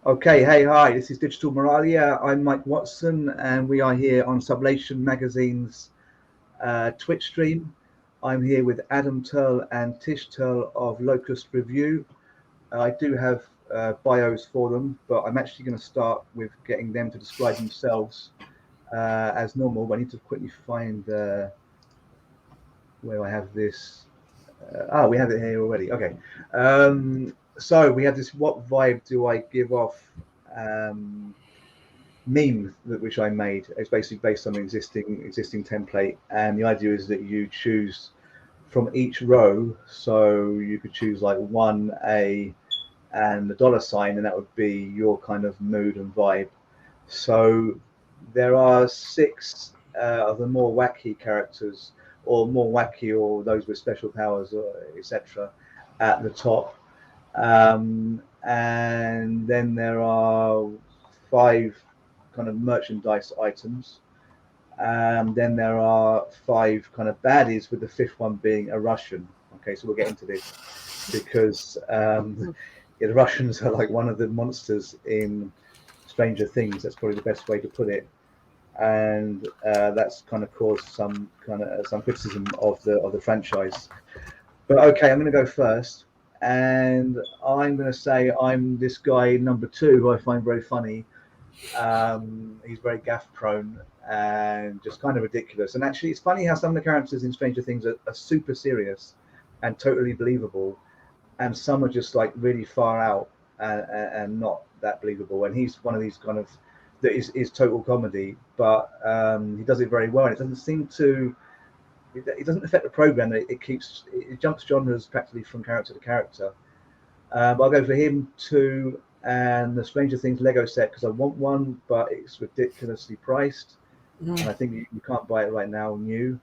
Okay, hey, hi, this is Digital Moralia. I'm Mike Watson, and we are here on Sublation Magazine's Twitch stream. I'm here with Adam Turl and Tish Turl of Locust Review. I do have bios for them, but I'm actually going to start with getting them to describe themselves as normal. I need to quickly find where I have this. We have it here already. Okay. So we have this. What vibe do I give off? Um, Meme which I made. It's basically based on an existing template, and the idea is that you choose from each row. So you could choose like 1A and the dollar sign, and that would be your kind of mood and vibe. So there are six of the more wacky characters, or more wacky, or those with special powers, etc., at the top. And then there are five kind of merchandise items. Then there are five kind of baddies, with the fifth one being a Russian. Okay, so we'll get into this because yeah, the Russians are like one of the monsters in Stranger Things. That's probably the best way to put it, and that's kind of caused some criticism of the franchise. But okay, I'm going to go first, and I'm going to say I'm this guy number two, who I find very funny. He's very gaff prone and just kind of ridiculous. And actually, it's funny how some of the characters in Stranger Things are super serious and totally believable, and some are just like really far out and not that believable. And he's one of these kind of that is total comedy, but he does it very well. And it doesn't seem to. It doesn't affect the program. It jumps genres practically from character to character. I'll go for him too, and the Stranger Things Lego set because I want one, but it's ridiculously priced, and I think you can't buy it right now new.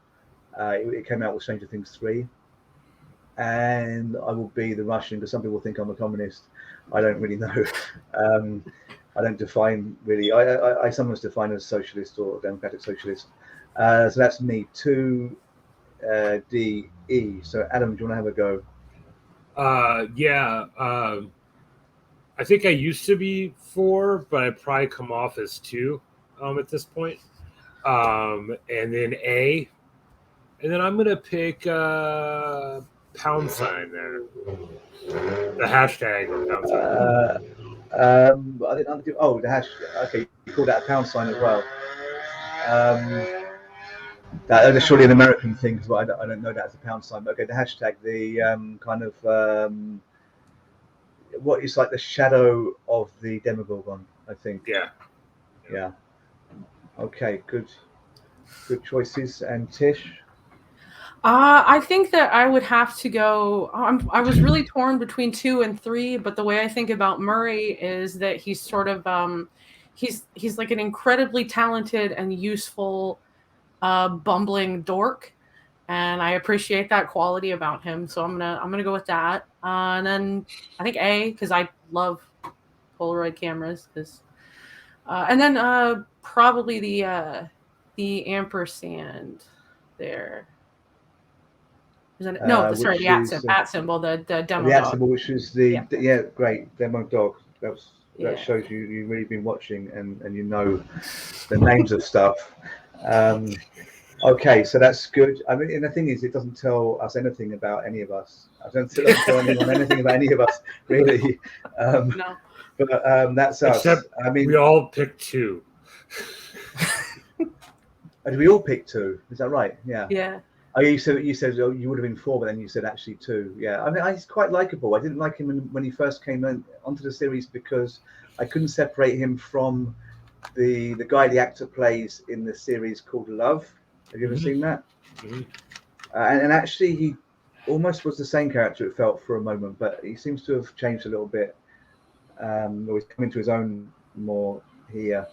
It came out with Stranger Things 3, and I will be the Russian because some people think I'm a communist. I don't really know. um, I don't define really. I sometimes define as socialist or democratic socialist. So that's me. 2 DE. So Adam, do you want to have a go? Yeah. I think I used to be four, but I probably come off as two at this point. And then A, and then I'm gonna pick pound sign there, the hashtag or pound sign. Uh, I didn't do. Oh, the hash. Okay, you call that a pound sign as well. That's surely an American thing, because I don't know that as a pound sign. But okay, the hashtag, the kind of what is like the shadow of the Demogorgon, I think. Yeah. Yeah. Okay. Good choices. And Tish. I think that I would have to go. I was really torn between two and three, but the way I think about Murray is that he's sort of he's like an incredibly talented and useful bumbling dork, and I appreciate that quality about him. So I'm gonna go with that. And then I think A, because I love Polaroid cameras. And then probably the ampersand there. No, sorry, Which the is at symbol, the the demo ad dog. symbol, which is the Yeah, yeah, great demo dog. That yeah. shows you've really been watching, and you know the names of stuff. Um, Okay, so that's good. I mean, and the thing is, it doesn't tell us anything about any of us. It doesn't tell anyone anything about any of us, really. Um, No. but that's Except us. I we mean, all picked two. did we all pick two? Is that right? Yeah. Yeah. Oh, you said oh, you would have been four, but then you said actually two. Yeah. I mean, he's quite likable. I didn't like him when he first came onto the series because I couldn't separate him from the guy the actor plays in the series called Love. Have you ever Mm-hmm. seen that? Mm-hmm. And actually, he almost was the same character. It felt for a moment, but he seems to have changed a little bit. Or he's come into his own more here.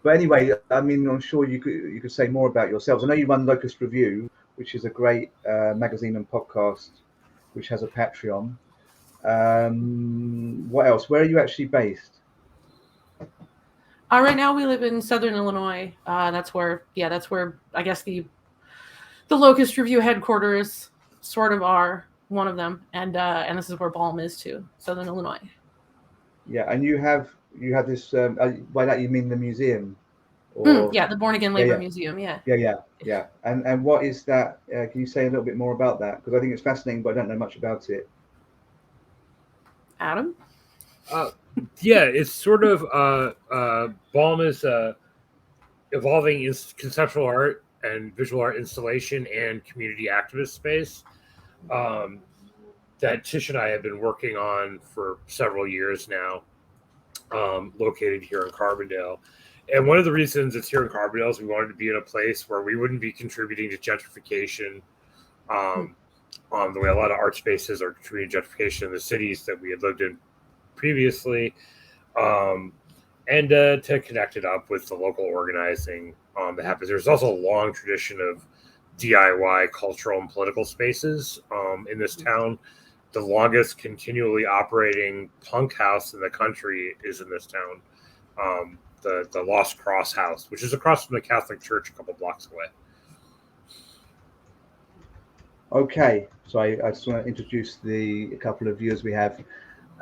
But anyway, I mean, I'm sure you could say more about yourselves. I know you run Locust Review, which is a great magazine and podcast, which has a Patreon. What else? Where are you actually based? Right now we live in Southern Illinois. That's where I guess the Locust Review headquarters sort of are one of them, and this is where Balm is too, Southern Illinois. Yeah, and you have you have this. By that you mean the museum, or Yeah, the Born Again Labor Museum. Yeah. And what is that? Can you say a little bit more about that? Because I think it's fascinating, but I don't know much about it. Adam? Yeah, it's sort of Balm is evolving conceptual art and visual art installation and community activist space that Tish and I have been working on for several years now, located here in Carbondale. And one of the reasons it's here in Carbondale is we wanted to be in a place where we wouldn't be contributing to gentrification the way a lot of art spaces are contributing to gentrification in the cities that we had lived in previously, and to connect it up with the local organizing that happens. There's also a long tradition of DIY cultural and political spaces in this town. The longest continually operating punk house in the country is in this town, the Lost Cross House, which is across from the Catholic Church a couple blocks away. Okay, so I just want to introduce a couple of viewers we have.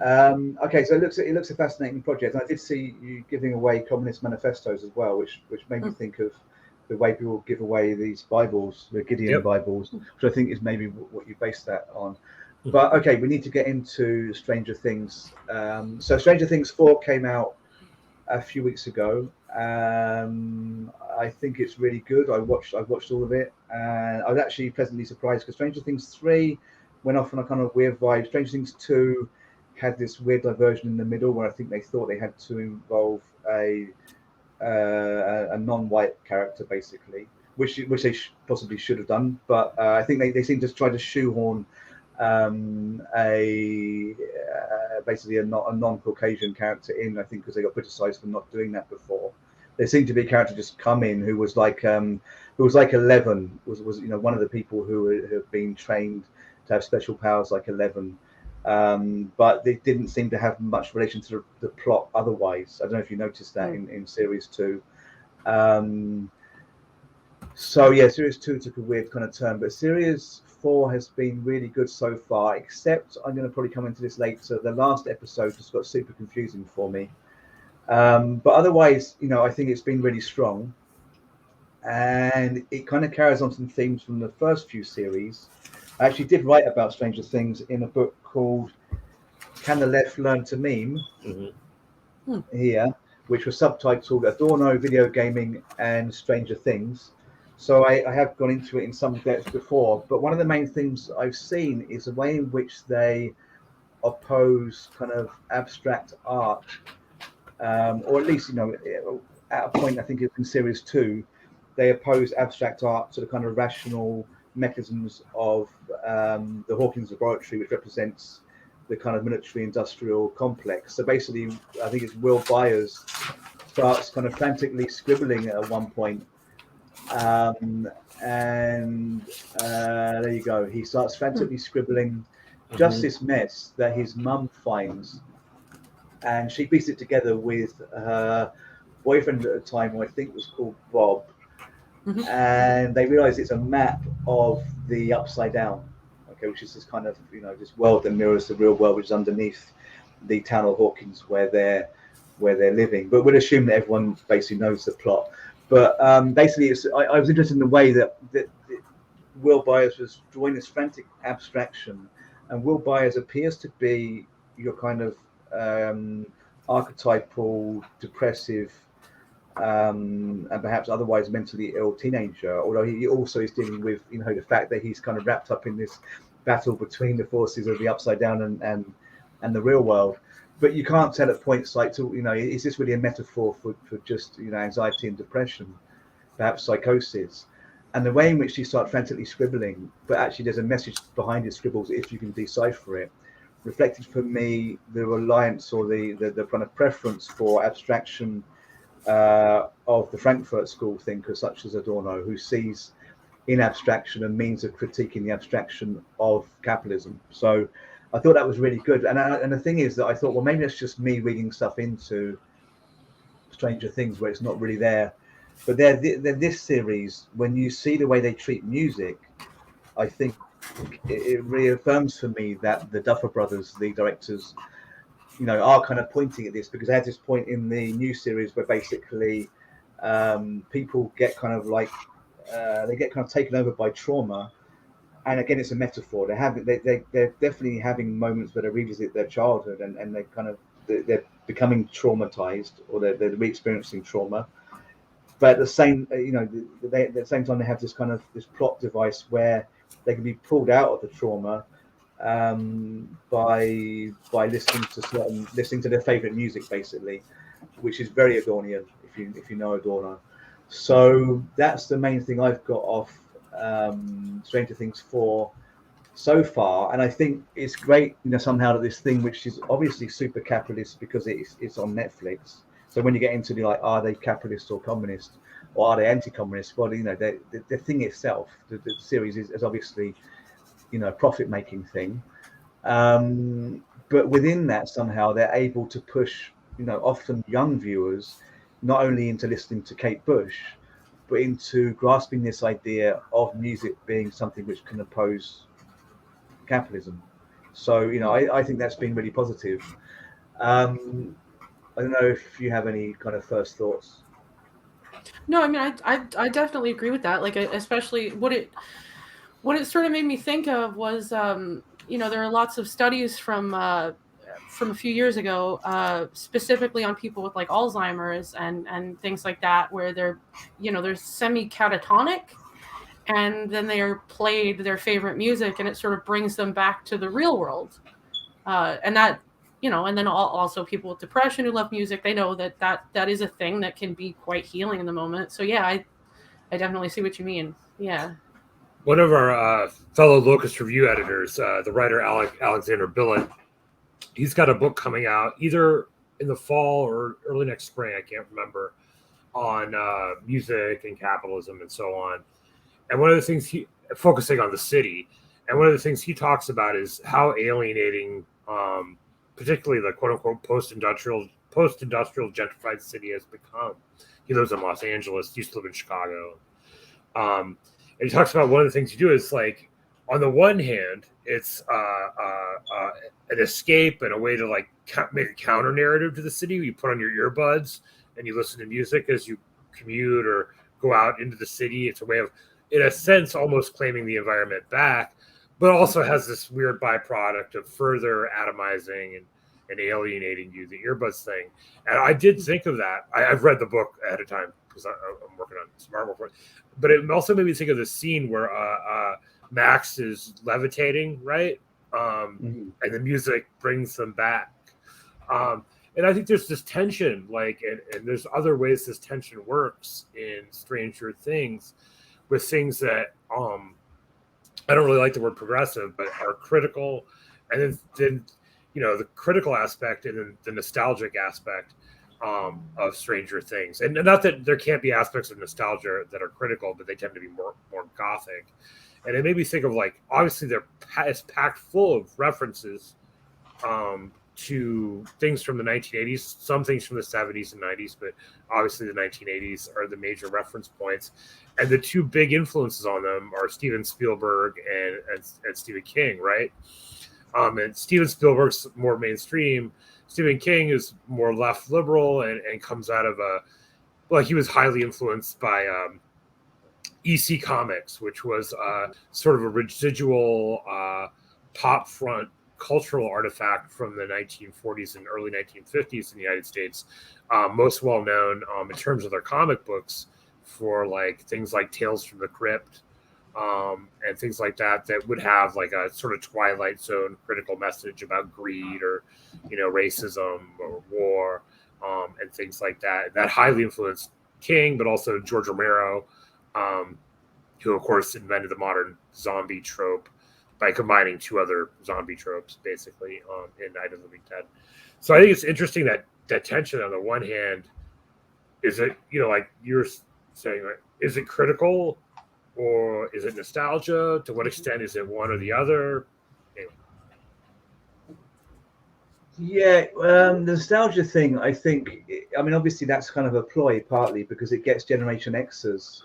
Okay, so it looks a fascinating project. And I did see you giving away communist manifestos as well, which made me think of the way people give away these Bibles, the Gideon Bibles, which I think is maybe what you base that on. But okay, we need to get into Stranger Things. So Stranger Things 4 came out a few weeks ago. I think it's really good. I watched all of it, and I was actually pleasantly surprised because Stranger Things 3 went off on a kind of weird vibe. Stranger Things 2 had this weird diversion in the middle where I think they thought they had to involve a non-white character basically, which they possibly should have done. But I think they seem to try to shoehorn basically a non-Caucasian character in. I think because they got criticized for not doing that before. There seemed to be a character just come in who was like 11, was one of the people who have been trained to have special powers like 11. But they didn't seem to have much relation to the plot otherwise. I don't know if you noticed that in series 2. So yeah, series 2 took a weird kind of turn, but series 4 has been really good so far, except I'm going to probably come into this later. The last episode just got super confusing for me. But otherwise, I think it's been really strong. And it kind of carries on some themes from the first few series. I actually did write about Stranger Things in a book called Can the Left Learn to Meme? Here, which was subtitled Adorno, Video Gaming and Stranger Things. So I have gone into it in some depth before, but one of the main things I've seen is the way in which they oppose kind of abstract art, or at least, at a point, I think in series 2, they oppose abstract art to the kind of rational mechanisms of the Hawkins Laboratory, which represents the kind of military-industrial complex. So basically, I think it's Will Byers starts kind of frantically scribbling at one point. And there you go. He starts frantically scribbling just this mess that his mum finds. And she pieced it together with her boyfriend at the time, who I think was called Bob. And they realize it's a map of the Upside Down, okay, which is this kind of, this world that mirrors the real world, which is underneath the town of Hawkins where they're living. But we'd assume that everyone basically knows the plot. But basically, I was interested in the way that Will Byers was drawing this frantic abstraction, and Will Byers appears to be your kind of archetypal, depressive, and perhaps otherwise mentally ill teenager. Although he also is dealing with, the fact that he's kind of wrapped up in this battle between the forces of the Upside Down and the real world. But you can't tell at points like, is this really a metaphor for just, anxiety and depression, perhaps psychosis? And the way in which he starts frantically scribbling, but actually there's a message behind his scribbles if you can decipher it, reflected for me the reliance or the kind of preference for abstraction of the Frankfurt School thinkers such as Adorno, who sees in abstraction a means of critiquing the abstraction of capitalism. So I thought that was really good. And the thing is that I thought, well, maybe that's just me reading stuff into Stranger Things where it's not really there. But they're this series, when you see the way they treat music, I think it reaffirms for me that the Duffer Brothers, the directors, are kind of pointing at this, because they had this point in the new series where basically people get kind of like they get kind of taken over by trauma. And again, it's a metaphor. They're definitely having moments where they revisit their childhood, and they're becoming traumatized, or they're re-experiencing trauma. But at the same, at the same time, they have this plot device where they can be pulled out of the trauma by listening to their favorite music, basically, which is very Adornian, if you know Adorno. So that's the main thing I've got off Stranger Things 4 so far, and I think it's great, somehow that this thing, which is obviously super capitalist because it's on Netflix. So when you get into are they capitalist or communist, or are they anti-communist? Well, the thing itself, the series is obviously, a profit-making thing, but within that somehow they're able to push, often young viewers, not only into listening to Kate Bush, but into grasping this idea of music being something which can oppose capitalism. So, I think that's been really positive. I don't know if you have any kind of first thoughts. No, I mean, I definitely agree with that. Like, especially what it sort of made me think of was, there are lots of studies from a few years ago, specifically on people with like Alzheimer's and things like that, where they're semi-catatonic, and then they are played their favorite music, and it sort of brings them back to the real world. And that, and then also people with depression who love music, they know that is a thing that can be quite healing in the moment. So yeah, I definitely see what you mean. Yeah. One of our fellow Locust review editors, the writer Alexander Billet, he's got a book coming out either in the fall or early next spring, I can't remember, on music and capitalism and so on. And one of the things focusing on the city, and one of the things he talks about is how alienating, particularly the quote unquote post-industrial gentrified city has become. He lives in Los Angeles, used to live in Chicago. And he talks about one of the things you do is, like, on the one hand, it's an escape and a way to like make a counter narrative to the city. You put on your earbuds and you listen to music as you commute or go out into the city. It's a way of, in a sense, almost claiming the environment back, but also has this weird byproduct of further atomizing and alienating you, the earbuds thing. And I did think of that. I've read the book ahead of time because I'm working on some artwork for it. But it also made me think of the scene where Max is levitating, right? And the music brings them back. And I think there's this tension, like, and there's other ways this tension works in Stranger Things, with things that I don't really like the word progressive, but are critical, and then the critical aspect and then the nostalgic aspect of Stranger Things. And not that there can't be aspects of nostalgia that are critical, but they tend to be more gothic. And it made me think of, like, obviously it's packed full of references to things from the 1980s, some things from the 70s and 90s, but obviously the 1980s are the major reference points. And the two big influences on them are Steven Spielberg and Stephen King, right? And Steven Spielberg's more mainstream. Stephen King is more left liberal and comes out of he was highly influenced by EC Comics, which was sort of a residual pop front cultural artifact from the 1940s and early 1950s in the United States, most well known in terms of their comic books for like things like Tales from the Crypt and things like that would have like a sort of Twilight Zone critical message about greed or racism or war and things like that. That highly influenced King, but also George Romero, who of course invented the modern zombie trope by combining two other zombie tropes, basically, in Night of the Living Dead. So I think it's interesting that tension. On the one hand, is it, like you're saying, is it critical or is it nostalgia? To what extent is it one or the other? Anyway. Yeah, the nostalgia thing, I think, obviously that's kind of a ploy partly because it gets Generation Xers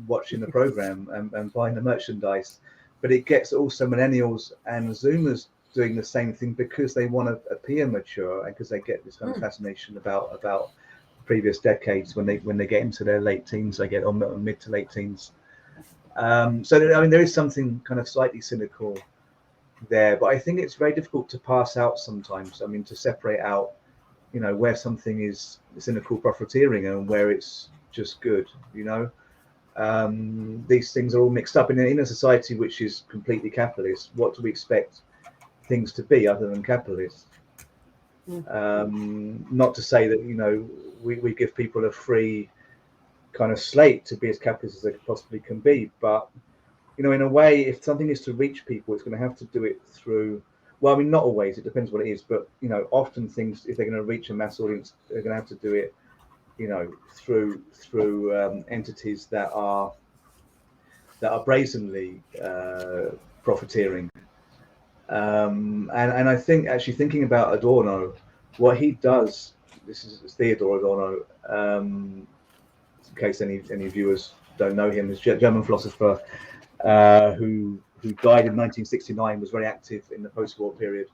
watching the program and buying the merchandise. But it gets also millennials and Zoomers doing the same thing because they want to appear mature and because they get this kind of fascination about previous decades when they get into their late teens, they get on mid to late teens. So I mean, there is something kind of slightly cynical there, but I think it's very difficult to pass out sometimes. I mean, to separate out, you know, where something is cynical profiteering and where it's just good, you know. These things are all mixed up in a society which is completely capitalist. What do we expect things to be other than capitalist? Not to say that, you know, we give people a free kind of slate to be as capitalist as they possibly can be, but you know, in a way, if something is to reach people, it's going to have to do it through, well, I mean, not always, it depends what it is, but you know, often things, if they're going to reach a mass audience, they're going to have to do it, you know, through entities that are brazenly profiteering. And I think actually thinking about Adorno, what he does, this is Theodor Adorno, in case any viewers don't know him, is a German philosopher who died in 1969, was very active in the post-war period.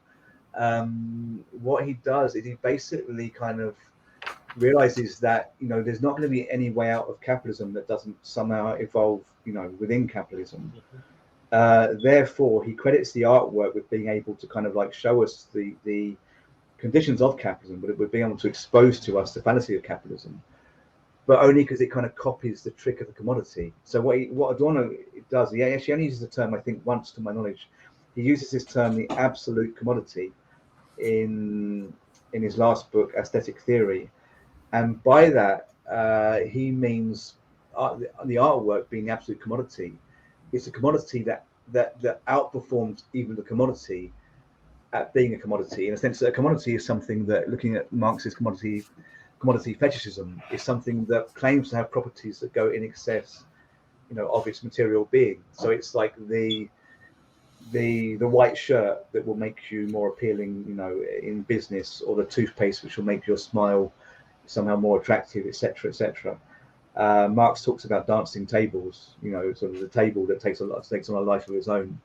What he does is he basically kind of realizes that, you know, there's not going to be any way out of capitalism that doesn't somehow evolve, you know, within capitalism. Therefore, he credits the artwork with being able to kind of like show us the conditions of capitalism, but it would be able to expose to us the fallacy of capitalism, but only because it kind of copies the trick of the commodity. So what Adorno does, he actually only uses the term, I think, once to my knowledge. He uses this term, the absolute commodity, in his last book, Aesthetic Theory, and by that he means the artwork being the absolute commodity. It's a commodity that outperforms even the commodity at being a commodity, in a sense that a commodity is something that, looking at Marx's commodity fetishism, is something that claims to have properties that go in excess, you know, of its material being. So it's like the white shirt that will make you more appealing, you know, in business, or the toothpaste which will make your smile somehow more attractive, etc., etc. Marx talks about dancing tables, you know, sort of the table that takes on a life of its own.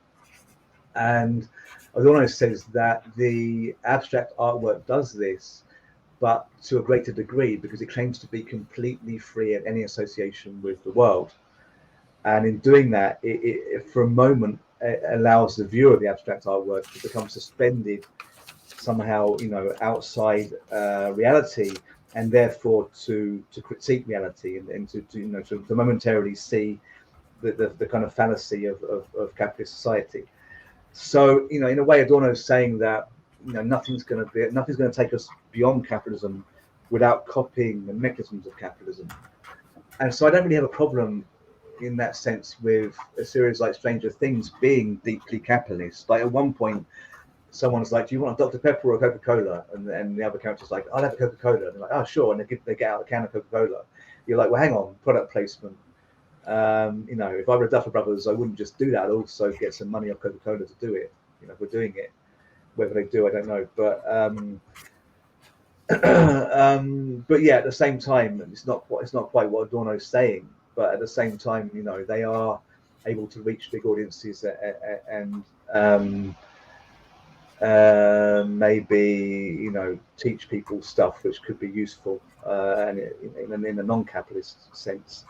And Adorno says that the abstract artwork does this, but to a greater degree, because it claims to be completely free of any association with the world. And in doing that, it for a moment allows the viewer of the abstract artwork to become suspended somehow, you know, outside reality, and therefore to critique reality and to you know, to momentarily see the kind of fallacy of capitalist society. So, you know, in a way, Adorno is saying that, you know, nothing's going to take us beyond capitalism without copying the mechanisms of capitalism. And so I don't really have a problem in that sense with a series like Stranger Things being deeply capitalist. Like at one point, someone's like, "Do you want a Dr. Pepper or a Coca-Cola?" And the other character's like, "I'll have a Coca-Cola." And they're like, "Oh, sure." And they get out a can of Coca-Cola. You're like, "Well, hang on, product placement." You know, if I were a Duffer Brothers, I wouldn't just do that. I'd also get some money off Coca-Cola to do it. You know, if we're doing it. Whether they do, I don't know. But but yeah, at the same time, it's not quite what Adorno's saying. But at the same time, you know, they are able to reach big audiences and maybe, you know, teach people stuff which could be useful and in a non-capitalist sense.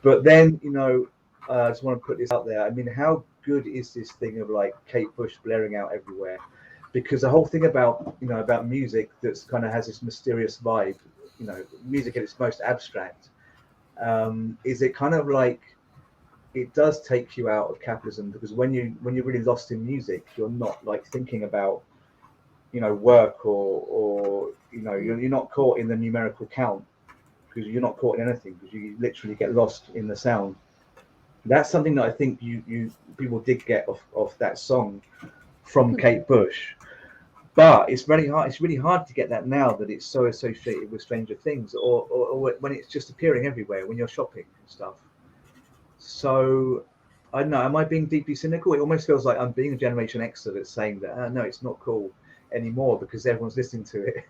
But then, you know, I just want to put this out there. I mean, how good is this thing of like Kate Bush blaring out everywhere? Because the whole thing about, you know, about music that's kind of has this mysterious vibe, you know, music at its most abstract, is it kind of like, it does take you out of capitalism, because when you're really lost in music, you're not like thinking about, you know, work or you know, you're not caught in the numerical count, because you're not caught in anything, because you literally get lost in the sound. That's something that I think you people did get off that song from Kate Bush. But it's really hard. It's really hard to get that now that it's so associated with Stranger Things, or when it's just appearing everywhere when you're shopping and stuff. So I don't know. Am I being deeply cynical? It almost feels like I'm being a Generation Xer that's saying that no, it's not cool anymore because everyone's listening to it.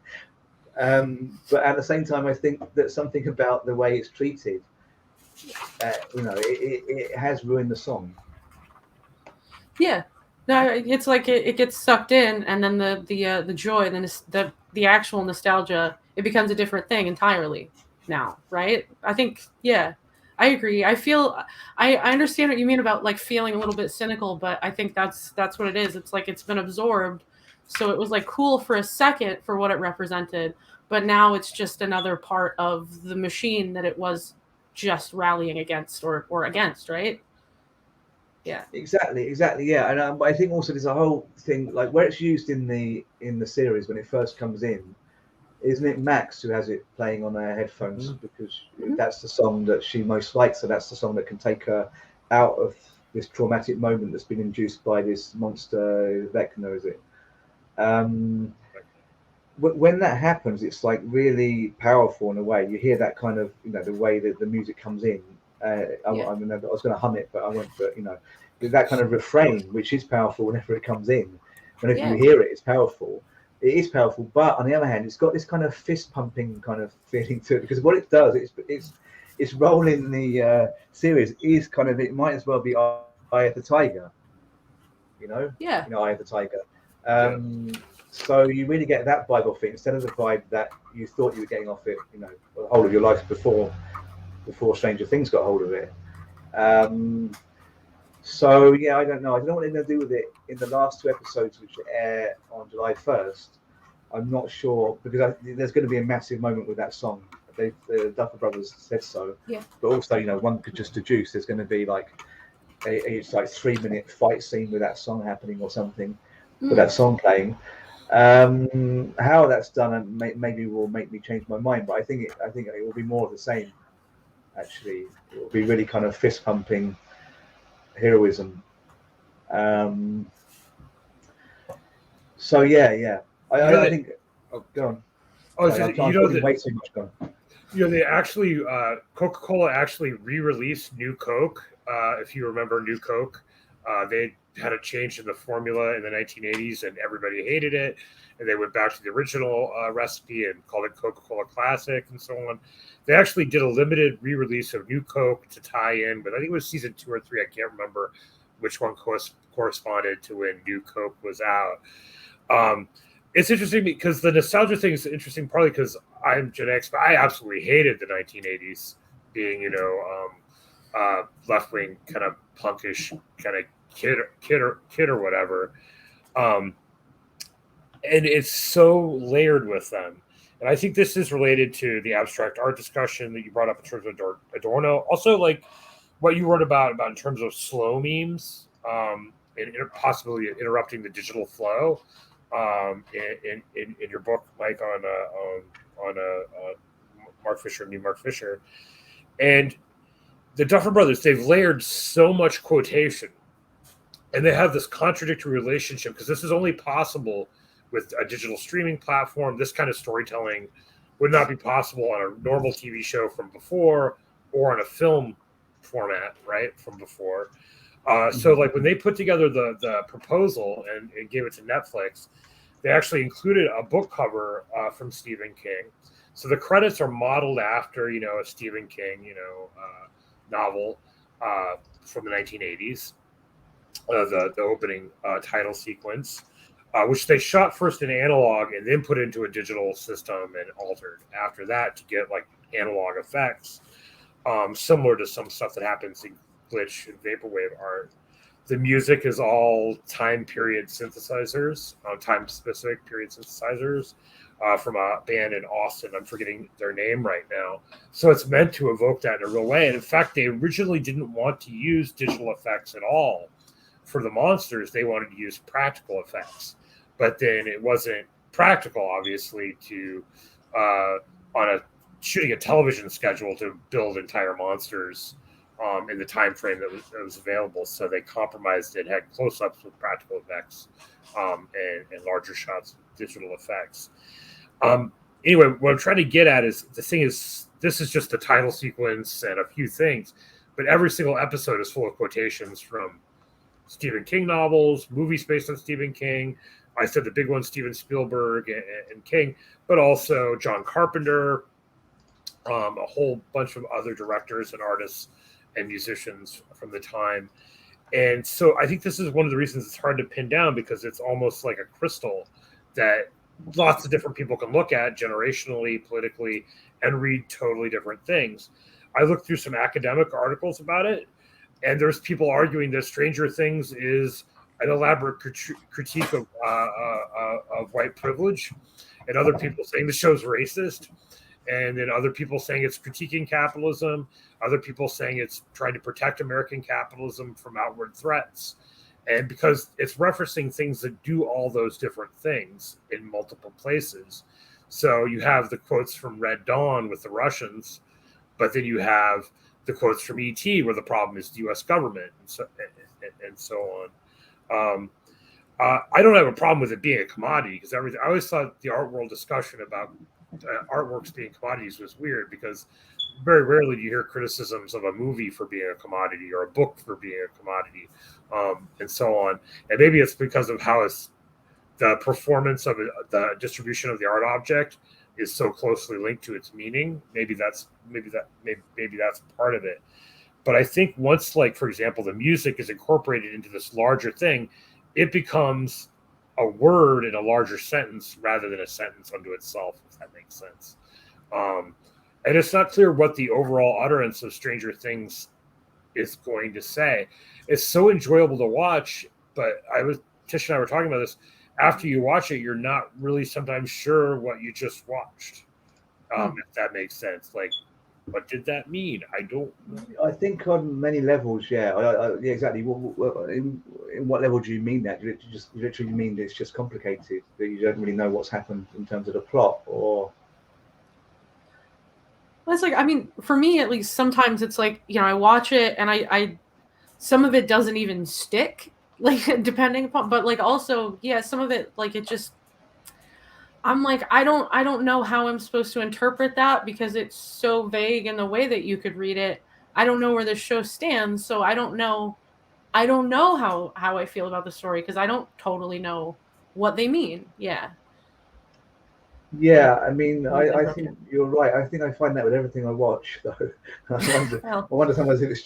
But at the same time, I think that something about the way it's treated, you know, it has ruined the song. Yeah. No, it's like it gets sucked in, and then the joy, then the actual nostalgia, it becomes a different thing entirely now, right? I think, yeah, I agree. I understand what you mean about like feeling a little bit cynical, but I think that's what it is. It's like it's been absorbed, so it was like cool for a second for what it represented, but now it's just another part of the machine that it was just rallying against or against, right? Yeah. Exactly, yeah. And I think also there's a whole thing like where it's used in the series when it first comes in. Isn't it Max who has it playing on her headphones because that's the song that she most likes, so that's the song that can take her out of this traumatic moment that's been induced by this monster Vecna, is it? Um, when that happens, it's like really powerful in a way. You hear that kind of, the way that the music comes in. Yeah. I mean, I was going to hum it, but I won't. But that kind of refrain, which is powerful whenever it comes in. Whenever you Yeah. hear it, it's powerful. It is powerful, but on the other hand, it's got this kind of fist pumping kind of feeling to it because what it does, its role in the series is kind of, it might as well be Eye of the Tiger, Yeah. Eye of the Tiger. Yeah. So you really get that vibe off it instead of the vibe that you thought you were getting off it, the whole of your life before Stranger Things got hold of it. So yeah, I don't know. I don't know what they're going to do with it in the last two episodes, which air on July 1st. I'm not sure because there's going to be a massive moment with that song. The Duffer Brothers said so. Yeah. But also, one could just deduce there's going to be like it's like 3-minute fight scene with that song happening or something, with that song playing. How that's done and maybe will make me change my mind, but I think it will be more of the same. Actually, it will be really kind of fist pumping heroism. So yeah. I think. Oh, go on. Sorry, I'm talking way too much. Go on. They actually Coca-Cola actually re-released New Coke. If you remember New Coke, they had a change in the formula in the 1980s, and everybody hated it. And they went back to the original recipe and called it Coca-Cola Classic and so on. They actually did a limited re-release of New Coke to tie in, but I think it was season 2 or 3. I can't remember which one corresponded to when New Coke was out. It's interesting because the nostalgia thing is interesting, partly because I'm Gen X, but I absolutely hated the 1980s, being left wing kind of punkish kind of kid or whatever, and it's so layered with them. And I think this is related to the abstract art discussion that you brought up in terms of Adorno. Also, like what you wrote about in terms of slow memes, and possibly interrupting the digital flow. In your book, Mike, on Mark Fisher, new Mark Fisher, and the Duffer Brothers, they've layered so much quotation, and they have this contradictory relationship because this is only possible with a digital streaming platform. This kind of storytelling would not be possible on a normal TV show from before or on a film format, right, from before. So like when they put together the proposal and gave it to Netflix, they actually included a book cover from Stephen King. So the credits are modeled after, a Stephen King, novel from the 1980s, the opening title sequence, which they shot first in analog and then put into a digital system and altered after that to get like analog effects, similar to some stuff that happens in glitch and vaporwave art. The music is all time period synthesizers, time specific period synthesizers from a band in Austin. I'm forgetting their name right now. So it's meant to evoke that in a real way. And in fact, they originally didn't want to use digital effects at all for the monsters. They wanted to use practical effects. But then it wasn't practical, obviously, to shooting a television schedule to build entire monsters in the time frame that was available. So they compromised it, had close-ups with practical effects and larger shots with digital effects. Anyway, what I'm trying to get at is this is just the title sequence and a few things, but every single episode is full of quotations from Stephen King novels, movies based on Stephen King. I said the big one, Steven Spielberg and King, but also John Carpenter, a whole bunch of other directors and artists and musicians from the time. And so I think this is one of the reasons it's hard to pin down, because it's almost like a crystal that lots of different people can look at generationally, politically, and read totally different things. I looked through some academic articles about it, and there's people arguing that Stranger Things is an elaborate critique of white privilege, and other people saying the show's racist, and then other people saying it's critiquing capitalism, other people saying it's trying to protect American capitalism from outward threats. And because it's referencing things that do all those different things in multiple places. So you have the quotes from Red Dawn with the Russians, but then you have the quotes from E.T. where the problem is the U.S. government and so on. I don't have a problem with it being a commodity, because I always thought the art world discussion about artworks being commodities was weird, because very rarely do you hear criticisms of a movie for being a commodity or a book for being a commodity, and so on. And maybe it's because of how the performance of the distribution of the art object is so closely linked to its meaning. Maybe that's part of it. But I think once, like, for example, the music is incorporated into this larger thing, it becomes a word in a larger sentence rather than a sentence unto itself, if that makes sense. And it's not clear what the overall utterance of Stranger Things is going to say. It's so enjoyable to watch, but Tish and I were talking about this. After you watch it, you're not really sometimes sure what you just watched. If that makes sense. Like, what did that mean? I don't know. I think on many levels, yeah. Yeah, exactly. In what level do you mean that? Do you just literally mean that it's just complicated, that you don't really know what's happened in terms of the plot, or? Well, it's like, I mean, for me at least, sometimes it's like, I watch it and I some of it doesn't even stick, like, depending upon, but like also, yeah, some of it, like, it just, I'm like, I don't know how I'm supposed to interpret that, because it's so vague in the way that you could read it. I don't know where the show stands, so I don't know how I feel about the story, because I don't totally know what they mean. Yeah. Yeah, I mean, I think you're right. I think I find that with everything I watch, though. I wonder sometimes if it's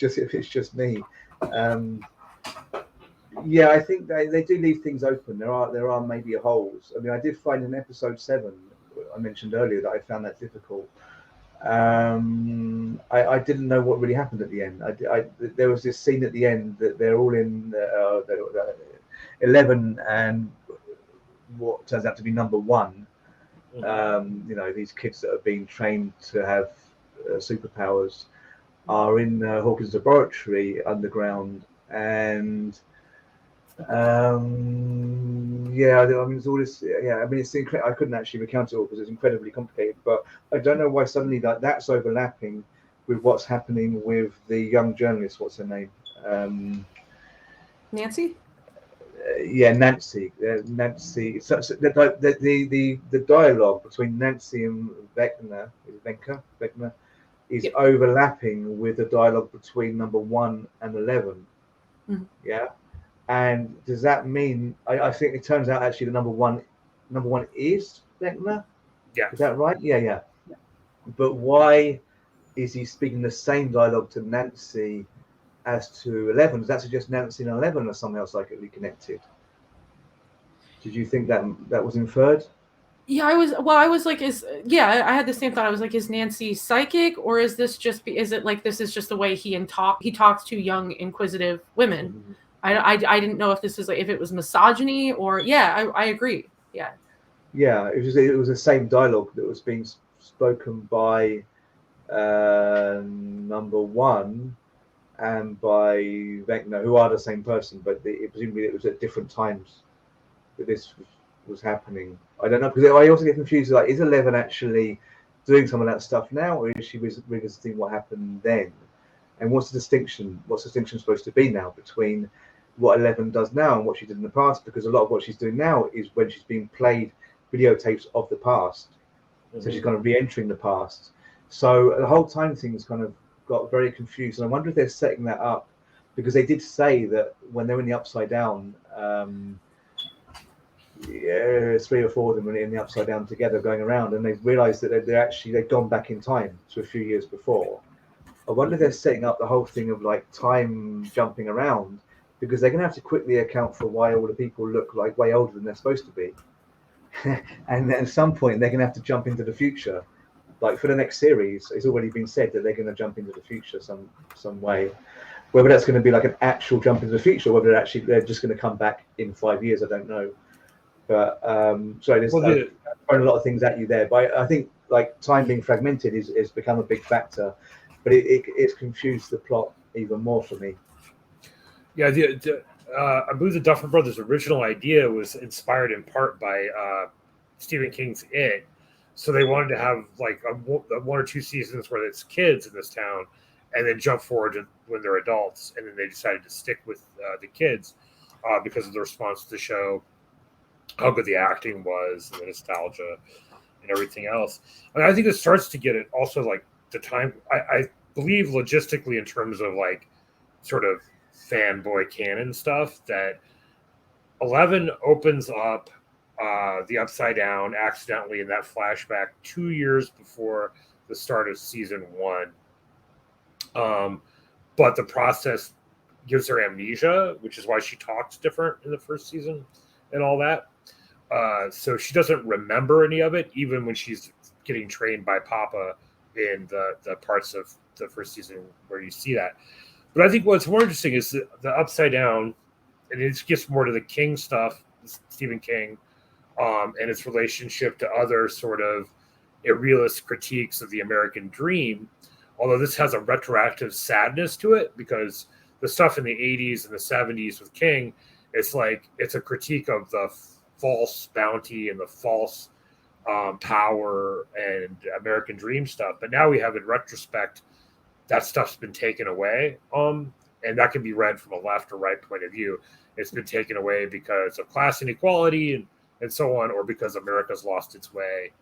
just me. Yeah, I think they do leave things open. There are maybe holes. I mean, I did find in episode 7, I mentioned earlier, that I found that difficult. I didn't know what really happened at the end. There was this scene at the end that they're all in 11 and what turns out to be number 1. These kids that are being trained to have superpowers are in Hawkins' laboratory underground, and I mean, it's all this. Yeah, I mean, it's I couldn't actually recount it all because it's incredibly complicated. But I don't know why suddenly that's overlapping with what's happening with the young journalist. What's her name? Nancy. Yeah, Nancy. Nancy. So the dialogue between Nancy and Vecna is overlapping with the dialogue between number 1 and 11. Mm-hmm. Yeah. And does that mean? I think it turns out actually the number one is Vecna. Yeah. Is that right? Yeah. But why is he speaking the same dialogue to Nancy as to 11? Does that suggest Nancy and 11 are somehow psychically connected? Did you think that was inferred? Yeah, I was like, I had the same thought. I was like, is Nancy psychic, or is this just is it like this is just the way he talks to young inquisitive women? Mm-hmm. I didn't know if this is like, if it was misogyny or I agree. Yeah. Yeah, it was the same dialogue that was being spoken by number 1 and by Vecna, who are the same person, but presumably it was at different times that this was happening. I don't know, because I also get confused. Like, is 11 actually doing some of that stuff now, or is she revisiting what happened then? And what's the distinction? What's the distinction supposed to be now between what 11 does now and what she did in the past? Because a lot of what she's doing now is when she's being played videotapes of the past. Mm-hmm. So she's kind of re-entering the past. So the whole time thing's kind of got very confused. And I wonder if they're setting that up, because they did say that when they're in the Upside Down, 3 or 4 of them were in the Upside Down together going around, and they realized that they'd gone back in time to a few years before. I wonder if they're setting up the whole thing of like time jumping around because they're going to have to quickly account for why all the people look like way older than they're supposed to be. And then at some point, they're going to have to jump into the future. Like for the next series, it's already been said that they're going to jump into the future some way. Whether that's going to be like an actual jump into the future, or whether they're just going to come back in 5 years, I don't know. But sorry, there's throwing a lot of things at you there. But I think like time being fragmented is become a big factor, but it's confused the plot even more for me. Yeah, I believe the Duffer Brothers' original idea was inspired in part by Stephen King's It. So they wanted to have like a 1 or 2 seasons where it's kids in this town, and then jump forward to when they're adults. And then they decided to stick with the kids because of the response to the show, how good the acting was, and the nostalgia, and everything else. I mean, I think it starts to get it also like the time. I believe logistically in terms of like sort of fanboy canon stuff that 11 opens up the Upside Down accidentally in that flashback 2 years before the start of season 1. But the process gives her amnesia, which is why she talks different in the first season and all that. So she doesn't remember any of it, even when she's getting trained by Papa in the parts of the first season where you see that. But I think what's more interesting is the Upside Down, and it gets more to the King stuff, Stephen King, and its relationship to other sort of irrealist critiques of the American dream. Although this has a retroactive sadness to it, because the stuff in the 80s and the 70s with King, it's like it's a critique of the false bounty and the false power and American dream stuff. But now we have, in retrospect, that stuff's been taken away. And that can be read from a left or right point of view. It's been taken away because of class inequality and so on, or because America's lost its way,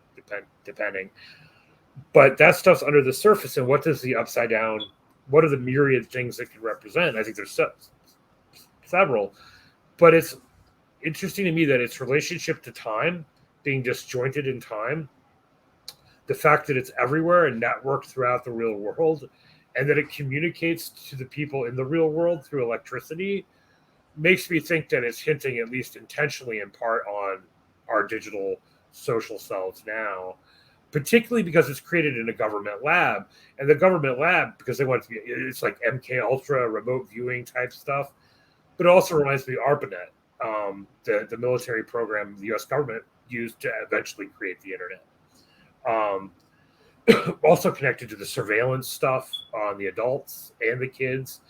depending. But that stuff's under the surface. And what does the Upside Down, what are the myriad things it can represent? I think there's several. But it's interesting to me that its relationship to time, being disjointed in time, the fact that it's everywhere and networked throughout the real world, and that it communicates to the people in the real world through electricity, makes me think that it's hinting, at least intentionally in part, on our digital social selves now, particularly because it's created in a government lab. And the government lab, because they want it to be, it's like MK Ultra, remote viewing type stuff. But it also reminds me of ARPANET, the military program the U.S. government used to eventually create the internet. Also connected to the surveillance stuff on the adults and the kids,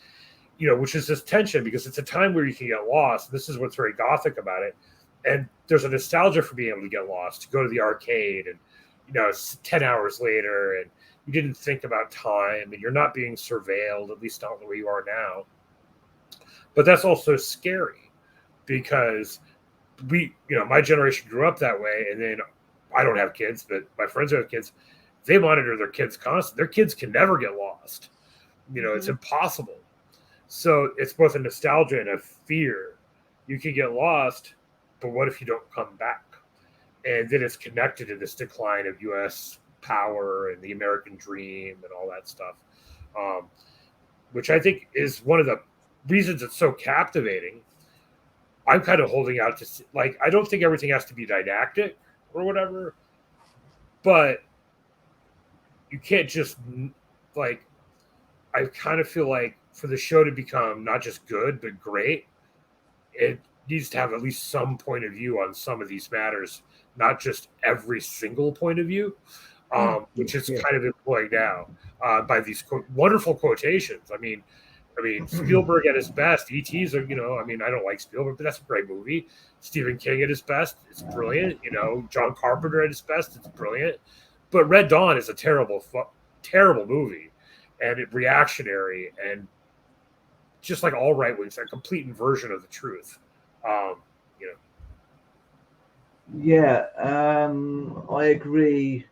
which is this tension, because it's a time where you can get lost. This is what's very gothic about it. And there's a nostalgia for being able to get lost, to go to the arcade, and, it's 10 hours later, and you didn't think about time, and you're not being surveilled, at least not the way you are now. But that's also scary, because my generation grew up that way, and then I don't have kids, but my friends who have kids, they monitor their kids constantly. Their kids can never get lost. It's impossible. So it's both a nostalgia and a fear. You can get lost, but what if you don't come back? And then it's connected to this decline of U.S. power and the American dream and all that stuff, which I think is one of the reasons it's so captivating. I'm kind of holding out to see, like, I don't think everything has to be didactic or whatever, but you can't just, like, I kind of feel like for the show to become not just good but great, it needs to have at least some point of view on some of these matters, not just every single point of view, which is kind of employed now by these wonderful quotations. I mean, Spielberg at his best, E.T.'s are, I don't like Spielberg, but that's a great movie. Stephen King at his best, it's brilliant. John Carpenter at his best, it's brilliant. But Red Dawn is a terrible movie, and reactionary, and just like all right wings, a complete inversion of the truth. Yeah, I agree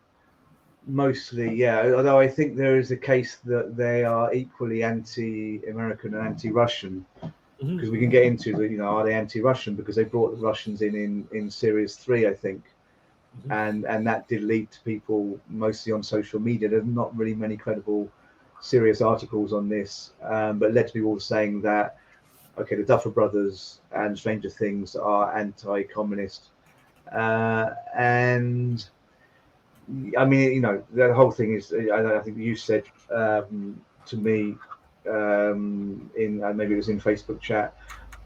mostly. Yeah, although I think there is a case that they are equally anti-American and anti-Russian, because we can get into the, are they anti-Russian because they brought the Russians in series 3, I think. And that did lead to people mostly on social media. There's not really many credible, serious articles on this, but led to people saying that okay, the Duffer Brothers and Stranger Things are anti-communist, and I mean, you know, the whole thing is. I think you said to me in maybe it was in Facebook chat,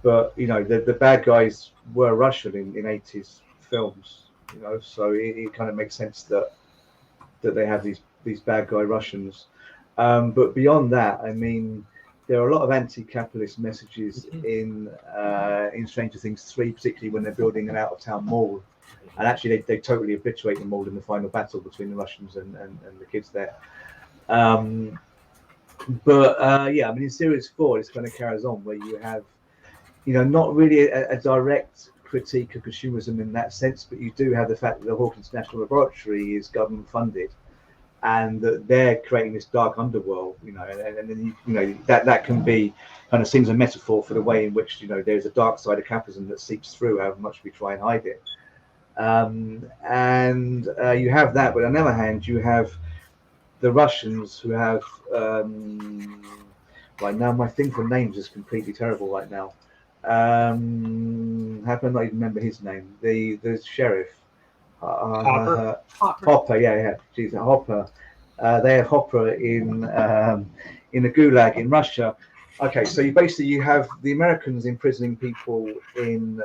but you know, the bad guys were Russian in 80s films, you know, so it kind of makes sense that they have these bad guy Russians. But beyond that, I mean, there are a lot of anti-capitalist messages in Stranger Things 3, particularly when they're building an out-of-town mall. And actually, they totally obliterate the mall in the final battle between the Russians and the kids there. Yeah, I mean, in series 4, this kind of carries on where you have, you know, not really a direct critique of consumerism in that sense, but you do have the fact that the Hawkins National Laboratory is government funded, and that they're creating this dark underworld, you know, and then you know that can be kind of seems a metaphor for the way in which, you know, there's a dark side of capitalism that seeps through, however much we try and hide it. You have that, but on the other hand, you have the Russians who have right now my thing for names is completely terrible right now. How can I not even remember his name? The sheriff. Hopper. Hopper, yeah. Jeez, Hopper. They have Hopper in the Gulag in Russia. Okay, so you have the Americans imprisoning people in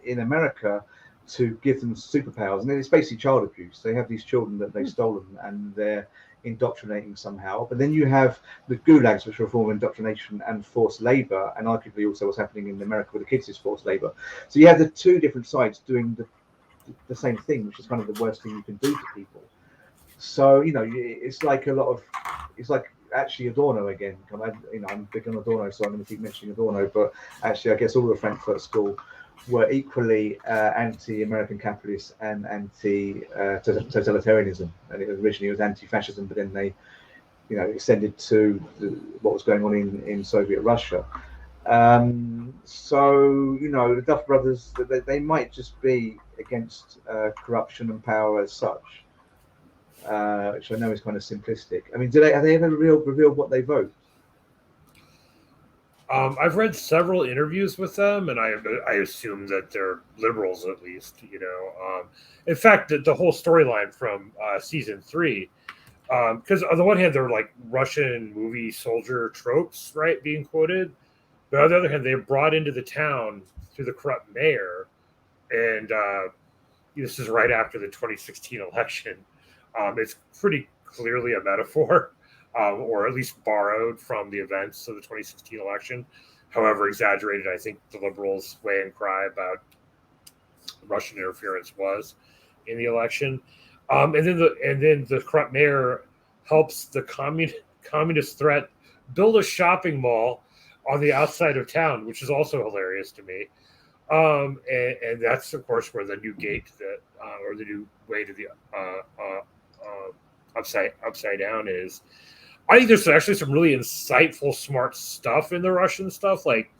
America to give them superpowers, and it's basically child abuse. They have these children that they've stolen, and they're indoctrinating somehow. But then you have the gulags, which are a form of indoctrination and forced labor, and arguably also what's happening in America with the kids is forced labor. So you have the two different sides doing the same thing, which is kind of the worst thing you can do to people. So, you know, it's like actually Adorno again. You know, I'm big on Adorno, so I'm going to keep mentioning Adorno. But actually, I guess all of the Frankfurt School were equally anti-American capitalists and anti-totalitarianism. And originally it was anti-fascism, but then they, you know, extended to what was going on in Soviet Russia. So, you know, the Duff brothers, they might just be against corruption and power as such, which I know is kind of simplistic. I mean, have they ever revealed what they vote? I've read several interviews with them, and I assume that they're liberals at least. You know, in fact, the whole storyline from season 3, because on the one hand, they're like Russian movie soldier tropes, right, being quoted, but on the other hand, they're brought into the town through the corrupt mayor, and this is right after the 2016 election. It's pretty clearly a metaphor. Or at least borrowed from the events of the 2016 election. However exaggerated I think the liberals' way and cry about Russian interference was in the election. And then the corrupt mayor helps the communist threat build a shopping mall on the outside of town, which is also hilarious to me. And that's of course where the new gate or the new way to the upside down is. I think there's actually some really insightful, smart stuff in the Russian stuff. Like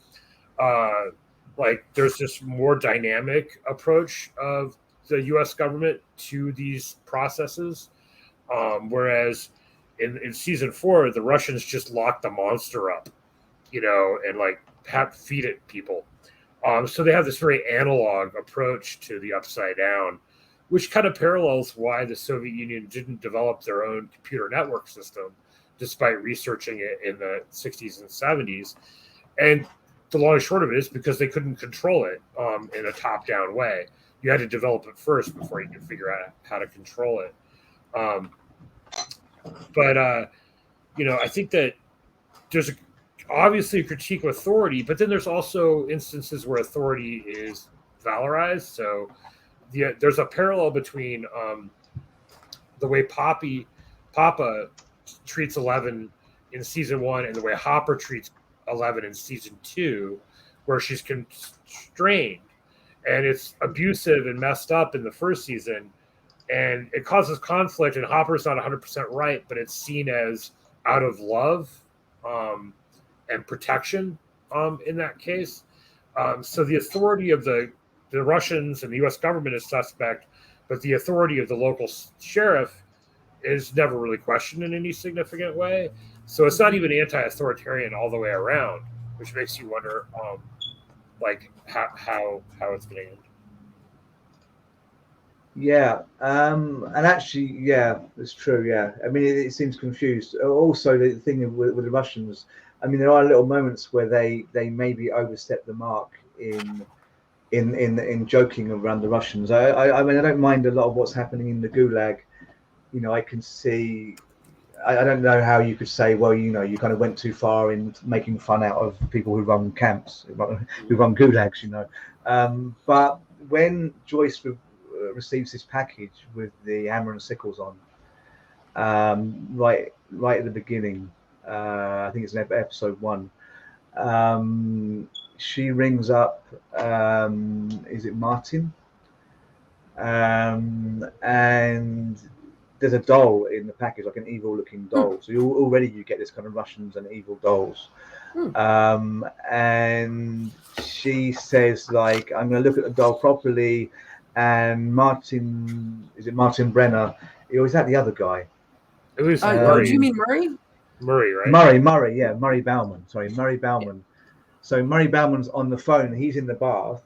there's this more dynamic approach of the U.S. government to these processes, whereas in season 4, the Russians just lock the monster up, you know, and like feed it people. So they have this very analog approach to the upside down, which kind of parallels why the Soviet Union didn't develop their own computer network system, despite researching it in the 60s and 70s. And the long and short of it is because they couldn't control it in a top-down way. You had to develop it first before you could figure out how to control it. You know, I think that there's obviously a critique of authority, but then there's also instances where authority is valorized. So there's a parallel between the way Papa treats 11 in season 1 and the way Hopper treats 11 in season 2, where she's constrained and it's abusive and messed up in the first season, and it causes conflict, and Hopper's not 100% right, but it's seen as out of love and protection in that case. So the authority of the Russians and the U.S. government is suspect, but the authority of the local sheriff is never really questioned in any significant way. So it's not even anti-authoritarian all the way around. which makes you wonder, like how it's going to end. Yeah, and actually, yeah, it's true. Yeah, I mean, it seems confused. Also, the thing with the Russians, I mean, there are little moments where they maybe overstep the mark in joking around the Russians. I mean, I don't mind a lot of what's happening in the Gulag. You know, I can see. I don't know how you could say, well, you know, you kind of went too far in making fun out of people who run camps, who run gulags, you know. But when Joyce receives this package with the hammer and sickles on, right at the beginning, I think it's in episode 1. She rings up, is it Martin? And there's a doll in the package, like an evil-looking doll. So already you get this kind of Russians and evil dolls. And she says, like, I'm going to look at the doll properly. And Martin, is it Martin Brenner? Or is that the other guy? It was do you mean Murray? Murray, right? Murray, yeah, Murray Bauman. Sorry, Murray Bauman. Yeah. So Murray Bauman's on the phone. He's in the bath.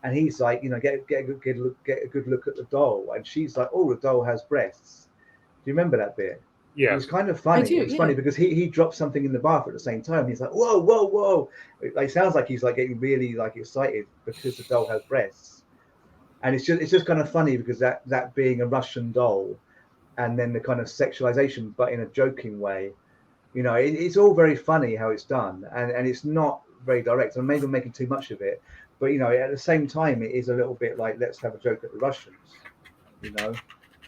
And he's like, you know, get a good look at the doll. And she's like, oh, the doll has breasts. Do you remember that bit? Yeah. It was kind of funny. It's funny because he dropped something in the bath at the same time. He's like, whoa, whoa, whoa. It sounds like he's like getting really like excited because the doll has breasts. And it's just kind of funny because that being a Russian doll and then the kind of sexualization, but in a joking way, you know, it's all very funny how it's done. And it's not very direct. And maybe I'm making too much of it. But, you know, at the same time, it is a little bit like, let's have a joke at the Russians, you know,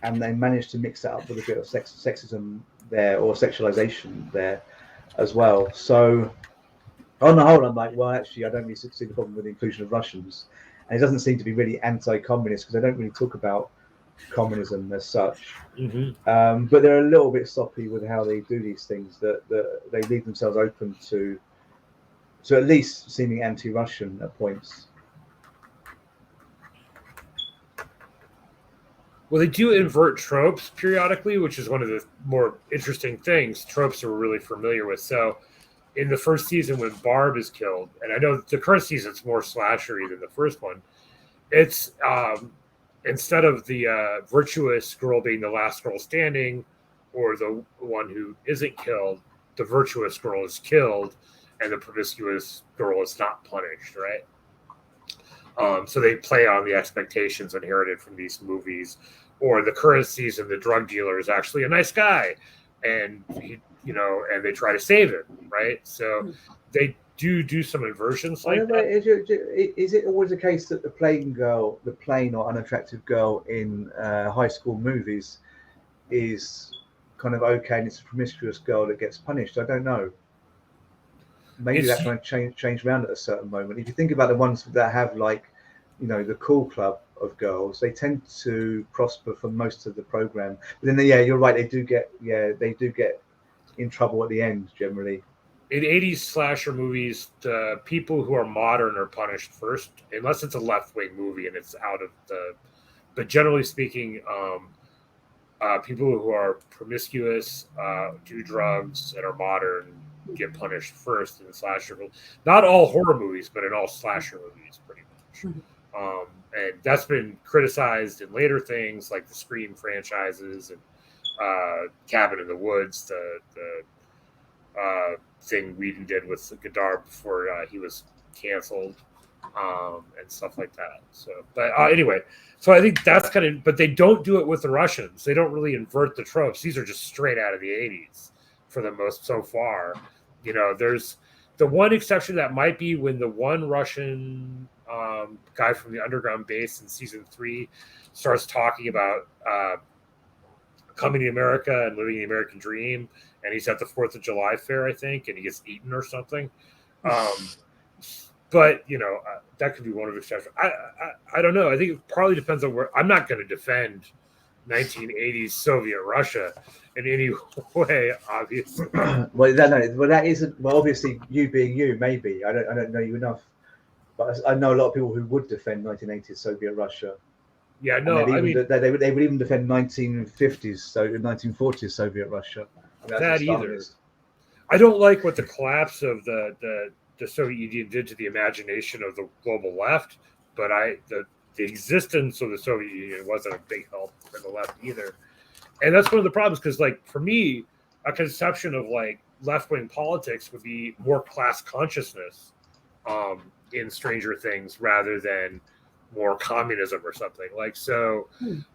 and they managed to mix that up with a bit of sexism there or sexualization there as well. So on the whole, I'm like, well, actually, I don't really see the problem with the inclusion of Russians. And it doesn't seem to be really anti-communist because they don't really talk about communism as such. Mm-hmm. But they're a little bit sloppy with how they do these things, that they leave themselves open to at least seeming anti-Russian at points. Well, they do invert tropes periodically, which is one of the more interesting things. Tropes are really familiar with. So in the first season when Barb is killed, and I know the current season's more slashery than the first one, it's instead of the virtuous girl being the last girl standing or the one who isn't killed, the virtuous girl is killed and the promiscuous girl is not punished, right? So they play on the expectations inherited from these movies. Or the current season, the drug dealer is actually a nice guy, and he, you know, and they try to save him, right? So they do some inversions like that. Is it always the case that the plain or unattractive girl in high school movies is kind of okay, and it's a promiscuous girl that gets punished? I don't know. Maybe that's going to change around at a certain moment. If you think about the ones that have, like, you know, the cool club of girls, they tend to prosper for most of the program. But then, yeah, you're right. They do get in trouble at the end generally. In 80s slasher movies, the people who are modern are punished first, unless it's a left-wing movie and it's out of the. But generally speaking, people who are promiscuous, do drugs, and are modern get punished first in the slasher movie. Not all horror movies, but in all slasher movies, pretty much. And that's been criticized in later things like the Scream franchises and Cabin in the Woods, the thing Whedon did with Godard before he was canceled, and stuff like that. So, but anyway, so I think that's kind of, but they don't do it with the Russians. They don't really invert the tropes. These are just straight out of the 80s for the most so far. You know, there's the one exception that might be when the one Russian guy from the underground base in season 3 starts talking about coming to America and living the American dream, and he's at the 4th of July fair, I think, and he gets eaten or something. But you know, that could be one of the exceptions. I don't know. I think it probably depends on where. I'm not going to defend 1980s Soviet Russia in any way, obviously. That isn't. Well, obviously, you being you, maybe. I don't know you enough. But I know a lot of people who would defend 1980s Soviet Russia. Yeah, no, I mean, they would even defend 1950s, so 1940s Soviet Russia. That either. I don't like what the collapse of the the Soviet Union did to the imagination of the global left, but the existence of the Soviet Union wasn't a big help for the left either. And that's one of the problems, because like for me, a conception of like left-wing politics would be more class consciousness in Stranger Things rather than more communism or something like so.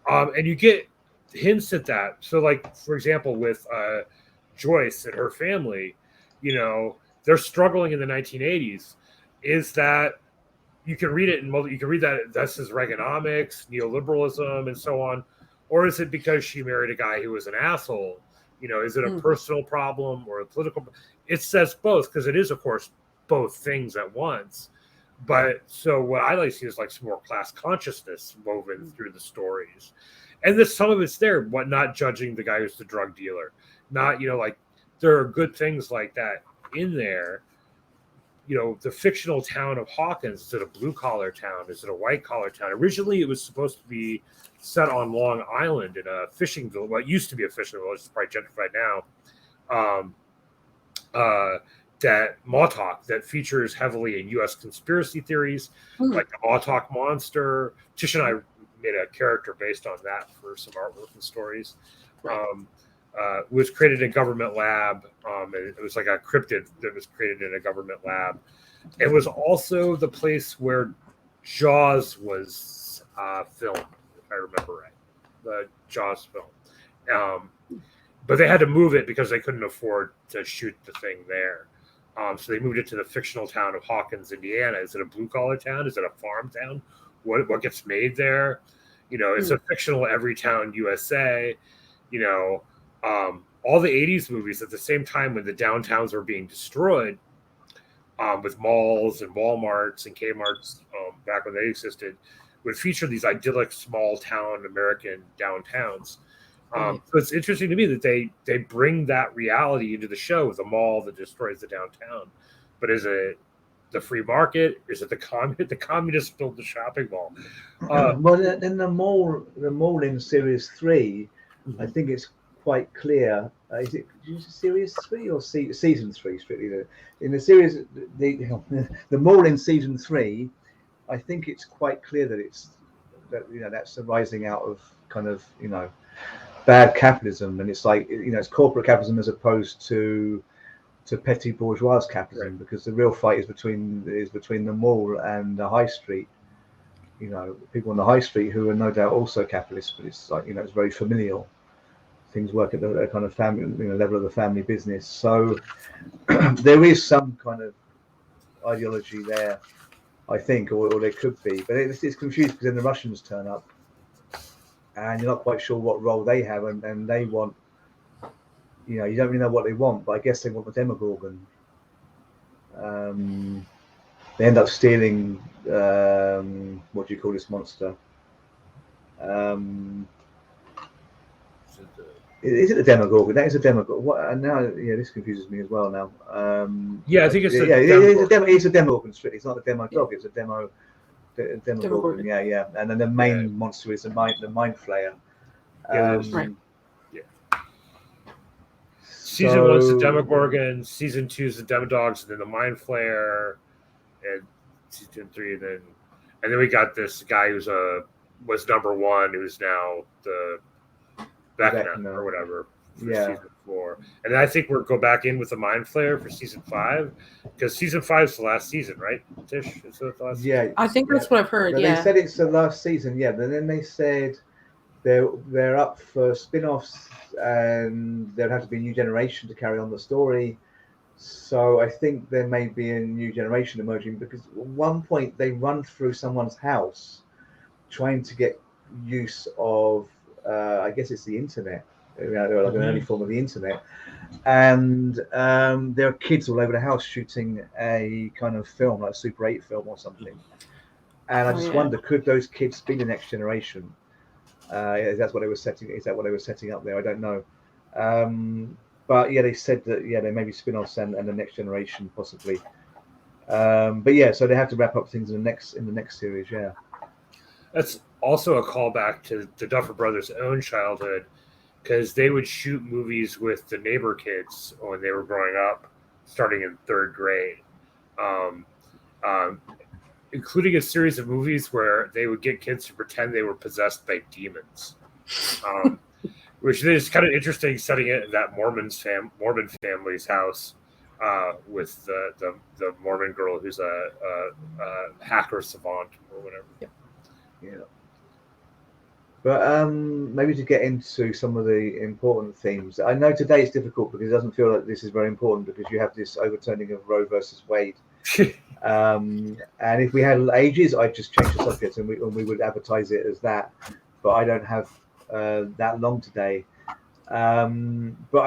And you get hints at that. So like, for example, with Joyce and her family, you know, they're struggling in the 1980s. Is that you can read it and you can read that this is Reaganomics, neoliberalism, and so on, or is it because she married a guy who was an asshole? You know, is it a personal problem or a political? It says both, because it is, of course, both things at once. But so what I like to see is like some more class consciousness woven through the stories, and this some of it's there. What not judging the guy who's the drug dealer, not, you know, like there are good things like that in there. You know, the fictional town of Hawkins, is it a blue collar town? Is it a white collar town? Originally, it was supposed to be set on Long Island in a fishing village. Well, it used to be a fishing village. It's probably gentrified now. That Montauk that features heavily in U.S. conspiracy theories, like the Montauk monster. Tish and I made a character based on that for some artwork and stories. Was created in a government lab. And it was like a cryptid that was created in a government lab. It was also the place where Jaws was filmed, if I remember right. The Jaws film. But they had to move it because they couldn't afford to shoot the thing there. So they moved it to the fictional town of Hawkins, Indiana. Is it a blue-collar town? Is it a farm town? What gets made there? You know, it's a fictional every town USA. You know, all the 80s movies at the same time when the downtowns were being destroyed, with malls and Walmarts and Kmarts back when they existed, would feature these idyllic small town American downtowns. So it's interesting to me that they bring that reality into the show with a mall that destroys the downtown. But is it the free market? Is it the communists built the shopping mall? Well, in the mall in series 3, I think it's quite clear. Is it series 3 or season 3? Strictly in the series, the mall in season 3, I think it's quite clear that that's arising out of kind of bad capitalism, and it's like it's corporate capitalism as opposed to petty bourgeois capitalism, because the real fight is between the mall and the high street. People on the high street who are no doubt also capitalists, but it's like it's very familial. Things work at the kind of family level of the family business. So there is some kind of ideology there, I think, or there could be, but it's confused because then the Russians turn up. And you're not quite sure what role they have, and they want, you don't really know what they want, but I guess they want the Demogorgon. They end up stealing, what do you call this monster? Is it the Demogorgon? That is a Demogorgon. What? And now, this confuses me as well now. I think it's it's a Demogorgon. Strictly, it's not a Demogorgon. It's a Demogorgon. Yeah. And then the main monster is the Mind Flayer. Season 1's the Demogorgon, season 2's the Demodogs, and then the Mind Flayer, and season 3, and then we got this guy who's was number 1, who's now the Vecna or whatever for season 4. And then I think we'll go back in with the Mind Flayer for season 5, because season 5 is the last season, right, Tish? Is that the last season? I think that's what I've heard. They said it's the last season, but then they said they're up for spin-offs, and there'd have to be a new generation to carry on the story. So I think there may be a new generation emerging, because at one point they run through someone's house trying to get use of, I guess it's the internet, like an early form of the internet. And there are kids all over the house shooting a kind of film, like a Super 8 film or something. And I just wonder, could those kids be the next generation? Is that what they were setting up there? I don't know. But they said that there may be spin-offs and the next generation possibly. But so they have to wrap up things in the next series. Yeah, that's also a callback to the Duffer Brothers' own childhood, because they would shoot movies with the neighbor kids when they were growing up, starting in 3rd grade. um, um, including a series of movies where they would get kids to pretend they were possessed by demons, which is kind of interesting, setting it in that Mormon family's house with the Mormon girl who's a hacker savant or whatever. Yeah. But maybe to get into some of the important themes. I know today it's difficult because it doesn't feel like this is very important because you have this overturning of Roe versus Wade. And if we had ages, I'd just change the subject and we would advertise it as that. But I don't have that long today. But I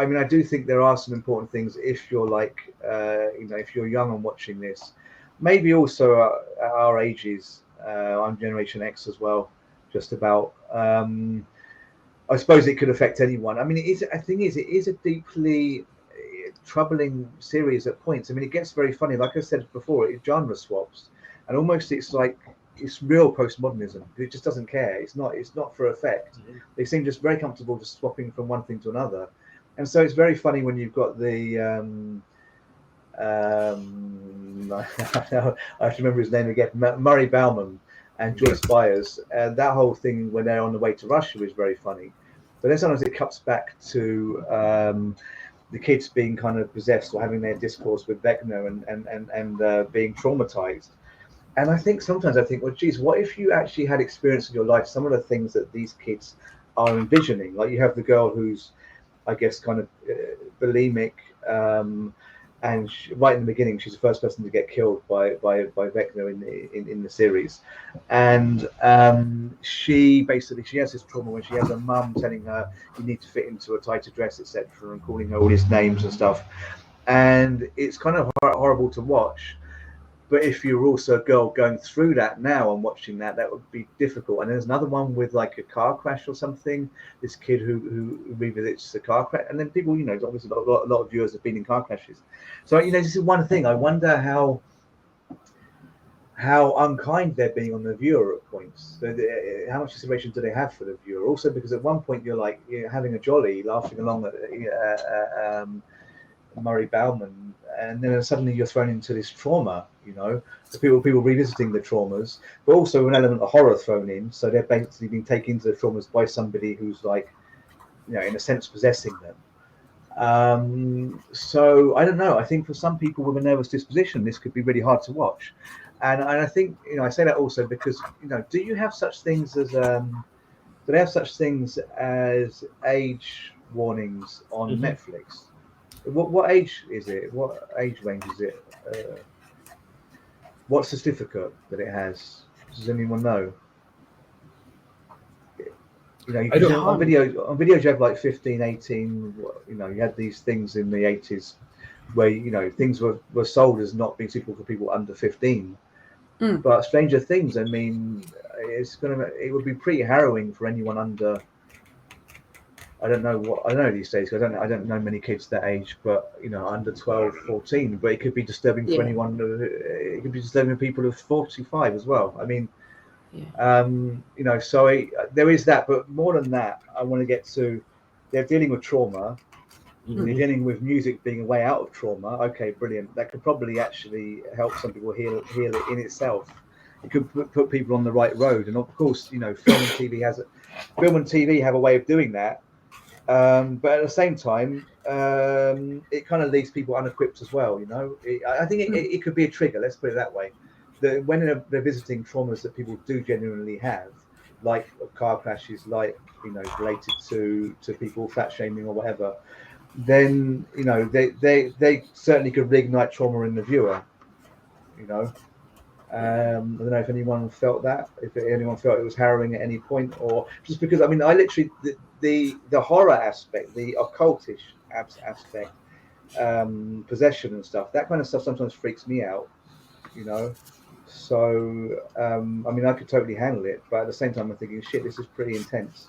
mean, I do think there are some important things if you're like, if you're young and watching this, maybe also at our ages. I'm Generation X as well. Just about. I suppose it could affect anyone. I mean, it is a deeply troubling series at points. I mean, it gets very funny. Like I said before, it genre swaps, and almost it's like it's real postmodernism. It just doesn't care. It's not for effect. They seem just very comfortable just swapping from one thing to another, and so it's very funny when you've got the. I have to remember his name again. Murray Bauman and Joyce Byers, and that whole thing when they're on the way to Russia is very funny. But then sometimes it cuts back to the kids being kind of possessed or having their discourse with Vecna and being traumatized. And I think sometimes well, geez, what if you actually had experience in your life some of the things that these kids are envisioning? Like you have the girl who's, I guess, kind of bulimic. And right in the beginning, she's the first person to get killed by Vecna in the series, and she has this trauma when she has her mum telling her you need to fit into a tighter dress, etc., and calling her all these names and stuff, and it's kind of horrible to watch. But if you're also a girl going through that now and watching that, that would be difficult. And there's another one with like a car crash or something. This kid who revisits the car crash, and then people, obviously a lot of viewers have been in car crashes. So this is one thing. I wonder how unkind they're being on the viewer at points. So how much consideration do they have for the viewer? Also, because at one point you're having a jolly, laughing along at Murray Bauman, and then suddenly you're thrown into this trauma. So people revisiting the traumas, but also an element of horror thrown in. So they're basically being taken into the traumas by somebody who's in a sense possessing them. So I don't know. I think for some people with a nervous disposition, this could be really hard to watch. And I think I say that also because do you have such things as do they have such things as age warnings on Netflix? What age is it? What age range is it? What certificate that it has? Does anyone know? On videos you have like 15, 18. You had these things in the 80s where things were sold as not being suitable for people under 15. But Stranger Things, I mean, it would be pretty harrowing for anyone under. I don't know these days. I don't know many kids that age, but under 12, 14. But it could be disturbing for anyone. It could be disturbing people of 45 as well. I mean, so there is that. But more than that, I want to get to. They're dealing with trauma. They're dealing with music being a way out of trauma. Okay, brilliant. That could probably actually help some people heal it in itself. It could put people on the right road. And of course, film and TV have a way of doing that. But at the same time, it kind of leaves people unequipped as well. I think it could be a trigger. Let's put it that way. That when they're visiting traumas that people do genuinely have, like car crashes, like related to people fat shaming or whatever, then they certainly could reignite trauma in the viewer. I don't know if anyone felt that, if anyone felt it was harrowing at any point, or just because I literally the horror aspect, the occultish aspect, possession and stuff, that kind of stuff sometimes freaks me out. So I could totally handle it, but at the same time I'm thinking, shit, this is pretty intense.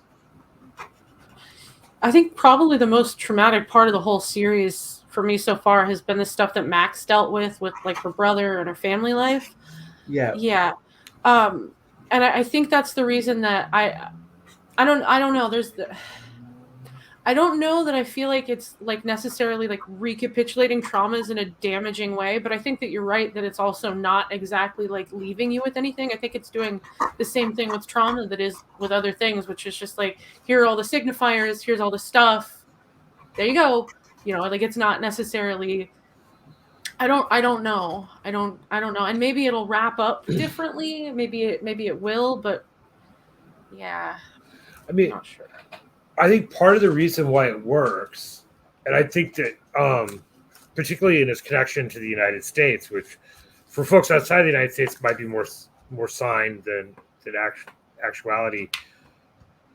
I think probably the most traumatic part of the whole series for me so far has been the stuff that Max dealt with like her brother and her family life. Yeah. And I think that's the reason that I don't know. I don't know that I feel like it's like necessarily like recapitulating traumas in a damaging way, but I think that you're right that it's also not exactly like leaving you with anything. I think it's doing the same thing with trauma that is with other things, which is just like, here are all the signifiers, here's all the stuff. There you go. Like it's not necessarily, I don't know. I don't know. And maybe it'll wrap up differently. Maybe it will, but yeah. I mean, I'm not sure. I think part of the reason why it works, and I think that particularly in its connection to the United States, which for folks outside the United States might be more signed than actuality,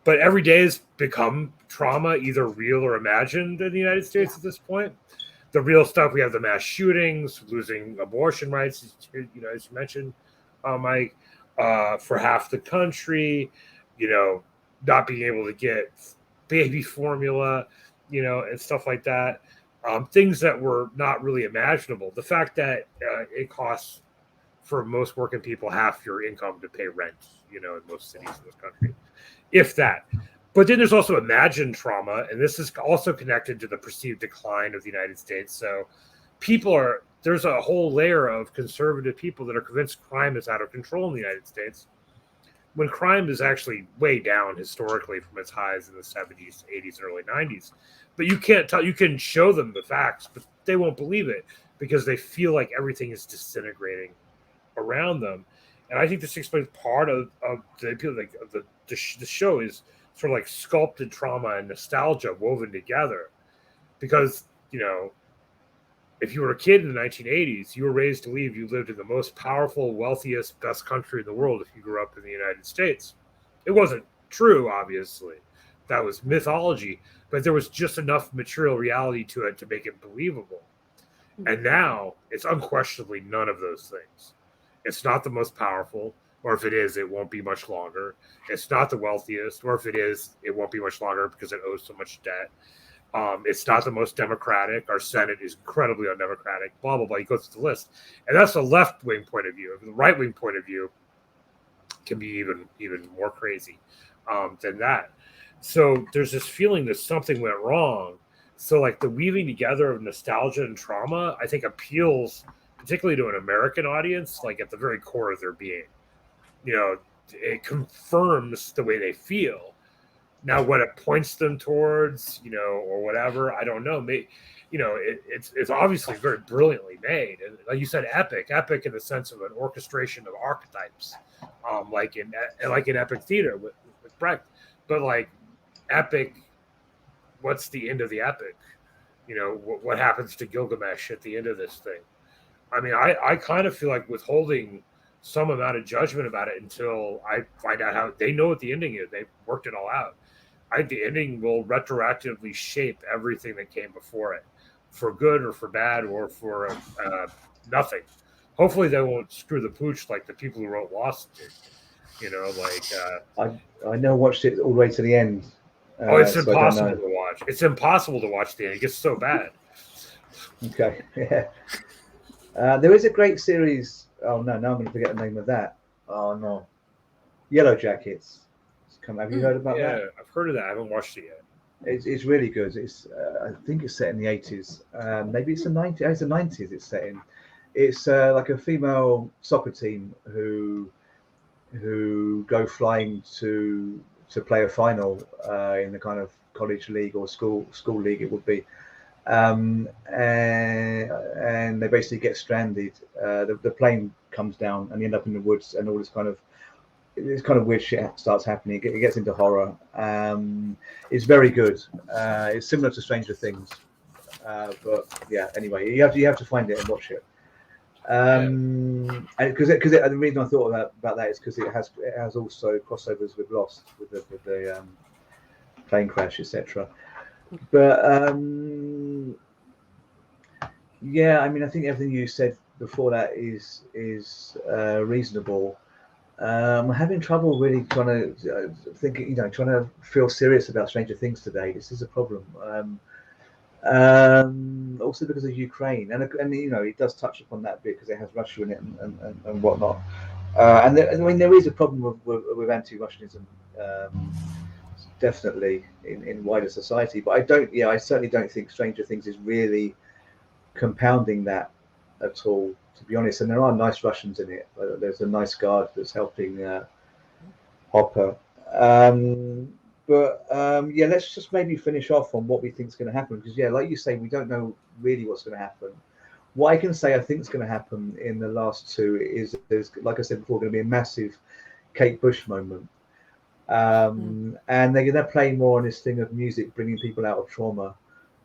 but every day has become trauma, either real or imagined in the United States at this point. The real stuff, we have the mass shootings, losing abortion rights, as you mentioned, Mike, for half the country, not being able to get baby formula, and stuff like that. Things that were not really imaginable. The fact that it costs for most working people half your income to pay rent, in most cities in this country, if that. But then there's also imagined trauma, and this is also connected to the perceived decline of the United States. So there's a whole layer of conservative people that are convinced crime is out of control in the United States, when crime is actually way down historically from its highs in the 70s, 80s, and early 90s. But you can't tell, you can show them the facts, but they won't believe it because they feel like everything is disintegrating around them. And I think this explains part of the appeal. Like the show is sort of like sculpted trauma and nostalgia woven together, because if you were a kid in the 1980s, you were raised to believe you lived in the most powerful, wealthiest, best country in the world if you grew up in the United States. It wasn't true, obviously. That was mythology, but there was just enough material reality to it to make it believable. And now it's unquestionably none of those things. It's not the most powerful, or if it is, it won't be much longer. It's not the wealthiest, or if it is, it won't be much longer because it owes so much debt. It's not the most democratic. Our Senate is incredibly undemocratic, blah, blah, blah. He goes through the list. And that's the left-wing point of view. The right-wing point of view can be even more crazy than that. So there's this feeling that something went wrong. So like the weaving together of nostalgia and trauma, I think appeals particularly to an American audience, like at the very core of their being. It confirms the way they feel. Now, what it points them towards, or whatever, I don't know. It's obviously very brilliantly made, and like you said, epic in the sense of an orchestration of archetypes, like in epic theater with Brecht. But like epic, what's the end of the epic? What happens to Gilgamesh at the end of this thing? I mean, I kind of feel like withholding some amount of judgment about it until I find out how they know what the ending is. They've worked it all out. I think the ending will retroactively shape everything that came before it, for good or for bad or for nothing. Hopefully, they won't screw the pooch like the people who wrote Lost did. I never watched it all the way to the end. It's impossible to watch. It's impossible to watch the end. It gets so bad. Okay, yeah. There is a great series. Oh no, now I'm going to forget the name of that. Oh no, Yellow Jackets. Have you heard about that? Yeah, I've heard of that. I haven't watched it yet. It's really good. It's I think it's set in the 80s. Maybe it's the 90s. It's the 90s. It's set in. It's like a female soccer team who go flying to play a final in the kind of college league or school league it would be, and they basically get stranded. The plane comes down and they end up in the woods, and all this kind of weird shit starts happening. It gets into horror. It's very good. It's similar to Stranger Things, but yeah. Anyway, you have to find it and watch it. And because the reason I thought about that is because it has also crossovers with Lost, with the plane crash, etc. But yeah, I mean, I think everything you said before that is reasonable. I'm having trouble really trying to trying to feel serious about Stranger Things today. This is a problem. Also because of Ukraine, and it does touch upon that bit because it has Russia in it and whatnot. I mean, there is a problem with anti-Russianism definitely in wider society. But I certainly don't think Stranger Things is really compounding that at all, to be honest. And there are nice Russians in it. There's a nice guard that's helping Hopper. Yeah, let's just maybe finish off on what we think is going to happen, because like you say, we don't know really what's going to happen. What I can say I think is going to happen in the last two is there's, like I said before, going to be a massive Kate Bush moment. And they're playing more on this thing of music bringing people out of trauma,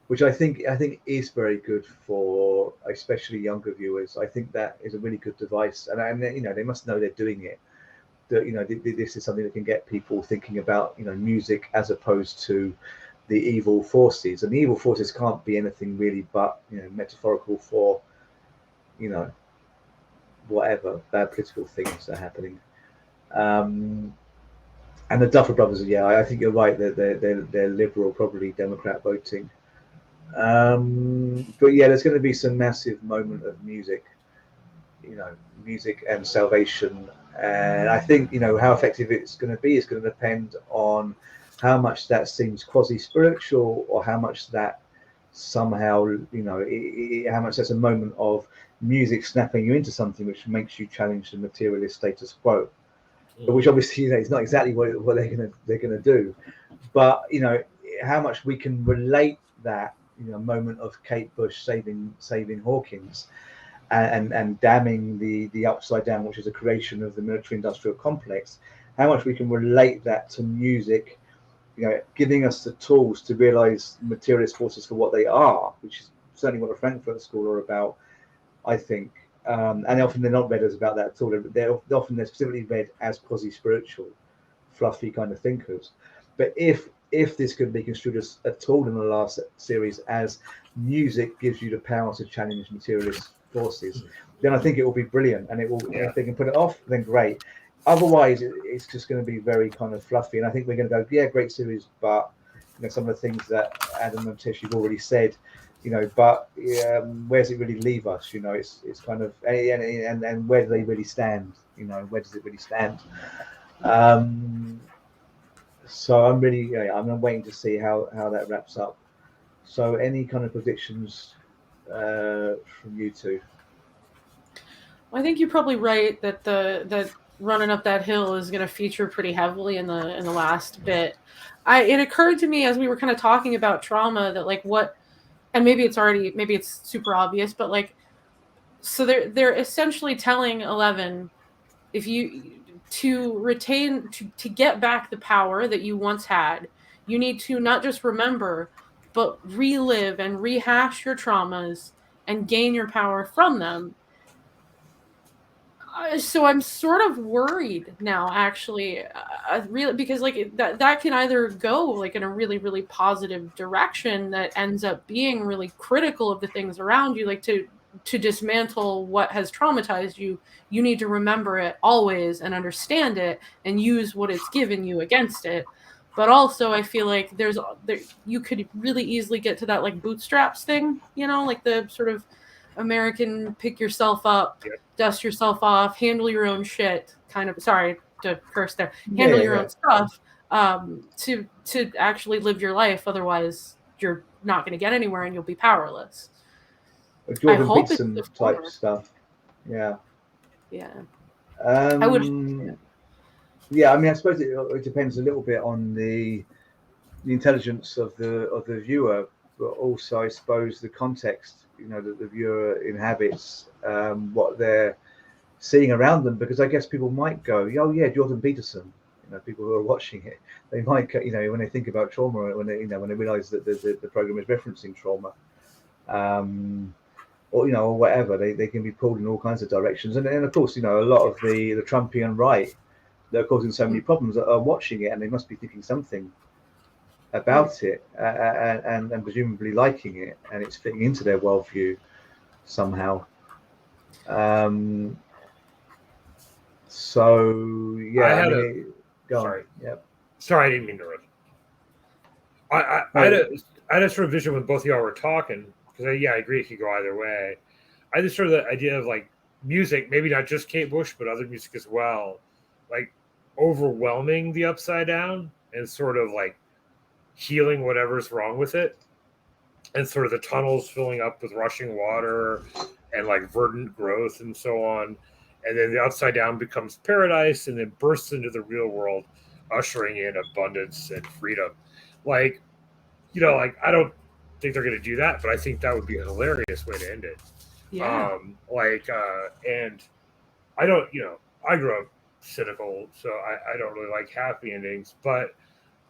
which I think is very good for especially younger viewers. I think that is a really good device, and they must know they're doing it. That this is something that can get people thinking about music as opposed to the evil forces, and the evil forces can't be anything really but metaphorical for whatever bad political things are happening. And the Duffer Brothers, I think you're right that they're liberal, probably Democrat voting. But there's going to be some massive moment of music, music and salvation. And I think, how effective it's going to be is going to depend on how much that seems quasi-spiritual, or how much that somehow, how much that's a moment of music snapping you into something which makes you challenge the materialist status quo. But which obviously, is not exactly what they're gonna do. But how much we can relate that moment of Kate Bush saving Hawkins and damning the upside down, which is a creation of the military-industrial complex. How much we can relate that to music, giving us the tools to realize materialist forces for what they are, which is certainly what the Frankfurt School are about, I think. And often they're not read as about that at all. They're specifically read as quasi-spiritual, fluffy kind of thinkers. But if this could be construed as at all in the last series as music gives you the power to challenge materialist forces, then I think it will be brilliant. And it will, if they can put it off, then great. Otherwise, it's just going to be very kind of fluffy. And I think we're going to go, great series, but some of the things that Adam and Tish you've already said. But where does it really leave us? It's kind of and where do they really stand? Where does it really stand? So I'm really, I'm waiting to see how that wraps up. So any kind of predictions from you two? I think you're probably right that that running up that hill is going to feature pretty heavily in the last bit. It occurred to me as we were kind of talking about trauma that and maybe it's super obvious, but so they're essentially telling 11, if you to get back the power that you once had, you need to not just remember, but relive and rehash your traumas and gain your power from them. So I'm sort of worried now, actually, really, because that can either go in a really, really positive direction that ends up being really critical of the things around you, to dismantle what has traumatized you. You need to remember it always and understand it and use what it's given you against it. But also, I feel like you could really easily get to that bootstraps thing, the sort of American pick yourself up, dust yourself off, handle your own shit, kind of, sorry to curse there, handle your own stuff, to actually live your life. Otherwise, you're not going to get anywhere and you'll be powerless. Jordan Peterson type stuff. Yeah. I would. I suppose it depends a little bit on the intelligence of the viewer, but also I suppose the context that the viewer inhabits, what they're seeing around them, because I guess people might go, Jordan Peterson. People who are watching it, they might when they think about trauma, when they realize that the program is referencing trauma, or whatever, they can be pulled in all kinds of directions. And of course, a lot of the Trumpian right that are causing so many problems are watching it, and they must be thinking something about it, and presumably liking it, and it's fitting into their worldview somehow. So sorry, I didn't mean to rush. I had a sort of vision when both of y'all were talking, because I agree it could go either way. I just sort of the idea of music, maybe not just Kate Bush, but other music as well, overwhelming the upside down and sort of healing whatever's wrong with it, and sort of the tunnels filling up with rushing water and like verdant growth and so on. And then the upside down becomes paradise and then bursts into the real world, ushering in abundance and freedom. Like, like I don't think they're going to do that, but I think that would be a hilarious way to end it. Yeah. And I don't, I grew up cynical, so I don't really like happy endings, but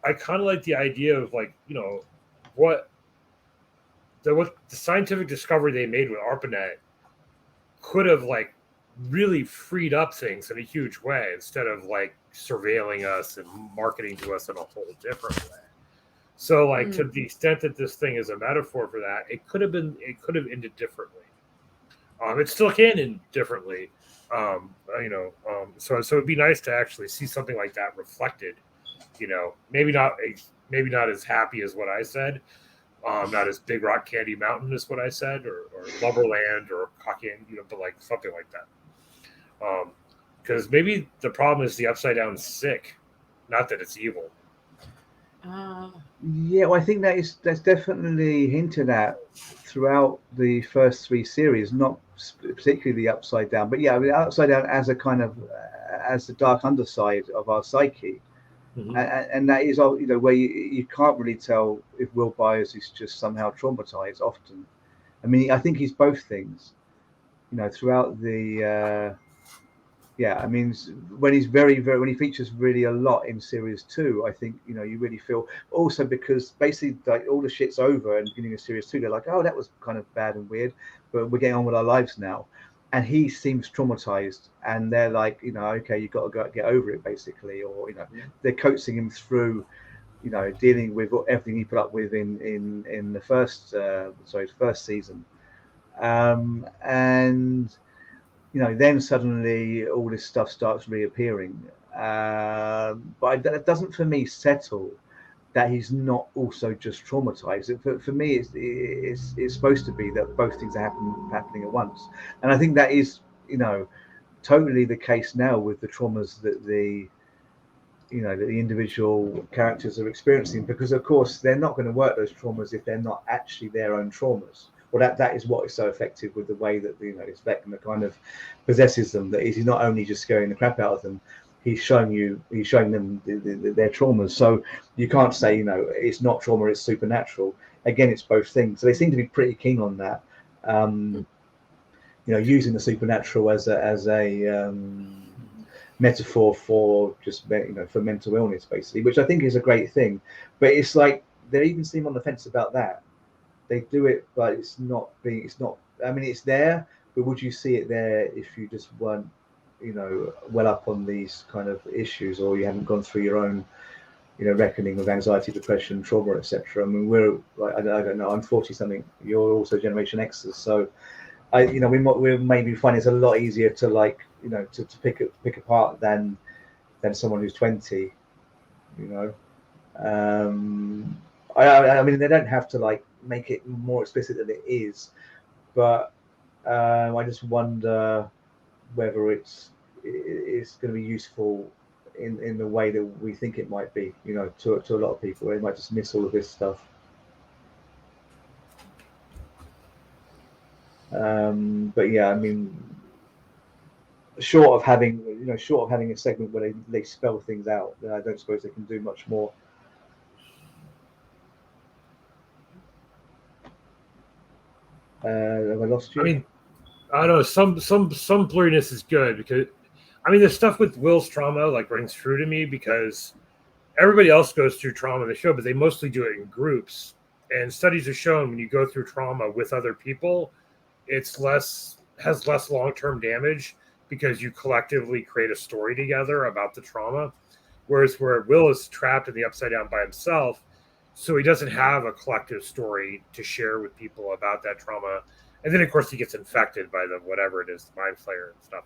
I kind of like the idea of like, what the scientific discovery they made with ARPANET could have like really freed up things in a huge way instead of like surveilling us and marketing to us in a whole different way. So like to the extent that this thing is a metaphor for that, it could have ended differently. It still can end differently. So it'd be nice to actually see something like that reflected. Maybe not as happy as what I said, not as Big Rock Candy Mountain as what I said, or Lumberland or Cockyan, but like something like that. Because maybe the problem is the Upside Down's sick, not that it's evil. Yeah, well, I think that's definitely hinted at throughout the first three series, not particularly the Upside Down, but yeah, I mean, Upside Down as a kind of as the dark underside of our psyche. Mm-hmm. And that is, where you can't really tell if Will Byers is just somehow traumatized often. I mean, I think he's both things, throughout the, I mean, when he's when he features really a lot in series 2, I think, you really feel also because basically like all the shit's over and beginning of series 2, they're like, oh, that was kind of bad and weird, but we're getting on with our lives now. And he seems traumatized, and they're like, okay, you've got to get over it, basically, or they're coaxing him through, dealing with everything he put up with in the first season, and then suddenly all this stuff starts reappearing, but that doesn't for me settle that he's not also just traumatized. For me, it's supposed to be that both things are happening at once, and I think that is, totally the case now with the traumas that the individual characters are experiencing, because of course they're not going to work those traumas if they're not actually their own traumas. Well, that is what is so effective with the way that this Vecna kind of possesses them. That he's not only just scaring the crap out of them. He's showing them their traumas. So you can't say, it's not trauma, it's supernatural. Again, it's both things. So they seem to be pretty keen on that. Using the supernatural as a metaphor for just, for mental illness, basically, which I think is a great thing. But it's like they even seem on the fence about that. They do it, but it's not. I mean, it's there, but would you see it there if you just weren't, well up on these kind of issues, or you haven't gone through your own, reckoning with anxiety, depression, trauma, etc. I mean, we're like, I don't know. I'm 40 something. You're also Generation X's, so we maybe find it's a lot easier to to pick apart than someone who's 20. I mean, they don't have to make it more explicit than it is, but I just wonder whether it's going to be useful in the way that we think it might be, to a lot of people. They might just miss all of this stuff. But yeah, I mean, short of having a segment where they spell things out, then I don't suppose they can do much more. Have I lost you? I mean, I don't know. Some blurriness is good, because I mean the stuff with Will's trauma rings true to me, because everybody else goes through trauma in the show, but they mostly do it in groups. And studies have shown when you go through trauma with other people, has less long-term damage, because you collectively create a story together about the trauma. Whereas where Will is trapped in the Upside Down by himself, so he doesn't have a collective story to share with people about that trauma. And then, of course, he gets infected by the whatever it is, the Mind Flayer and stuff.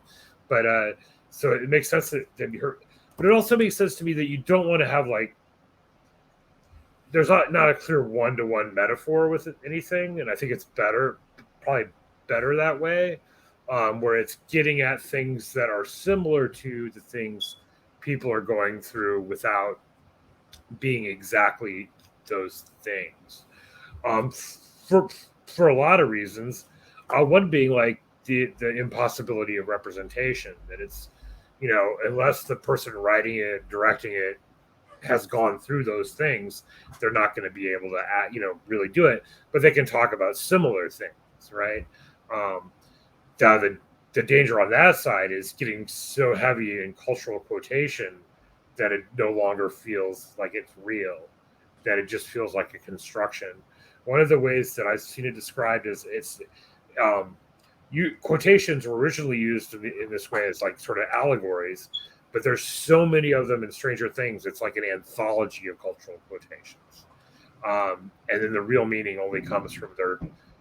But so it makes sense that they'd be hurt. But it also makes sense to me that you don't want to have there's not a clear one-to-one metaphor with anything. And I think it's probably better that way, where it's getting at things that are similar to the things people are going through without being exactly those things. For a lot of reasons, one being like the impossibility of representation, that it's, unless the person writing it, directing it has gone through those things, they're not going to be able to really do it, but they can talk about similar things, right? Now the danger on that side is getting so heavy in cultural quotation that it no longer feels like it's real, that it just feels like a construction. One of the ways that I've seen it described is quotations were originally used in this way as like sort of allegories, but there's so many of them in Stranger Things, it's like an anthology of cultural quotations. And then the real meaning only comes from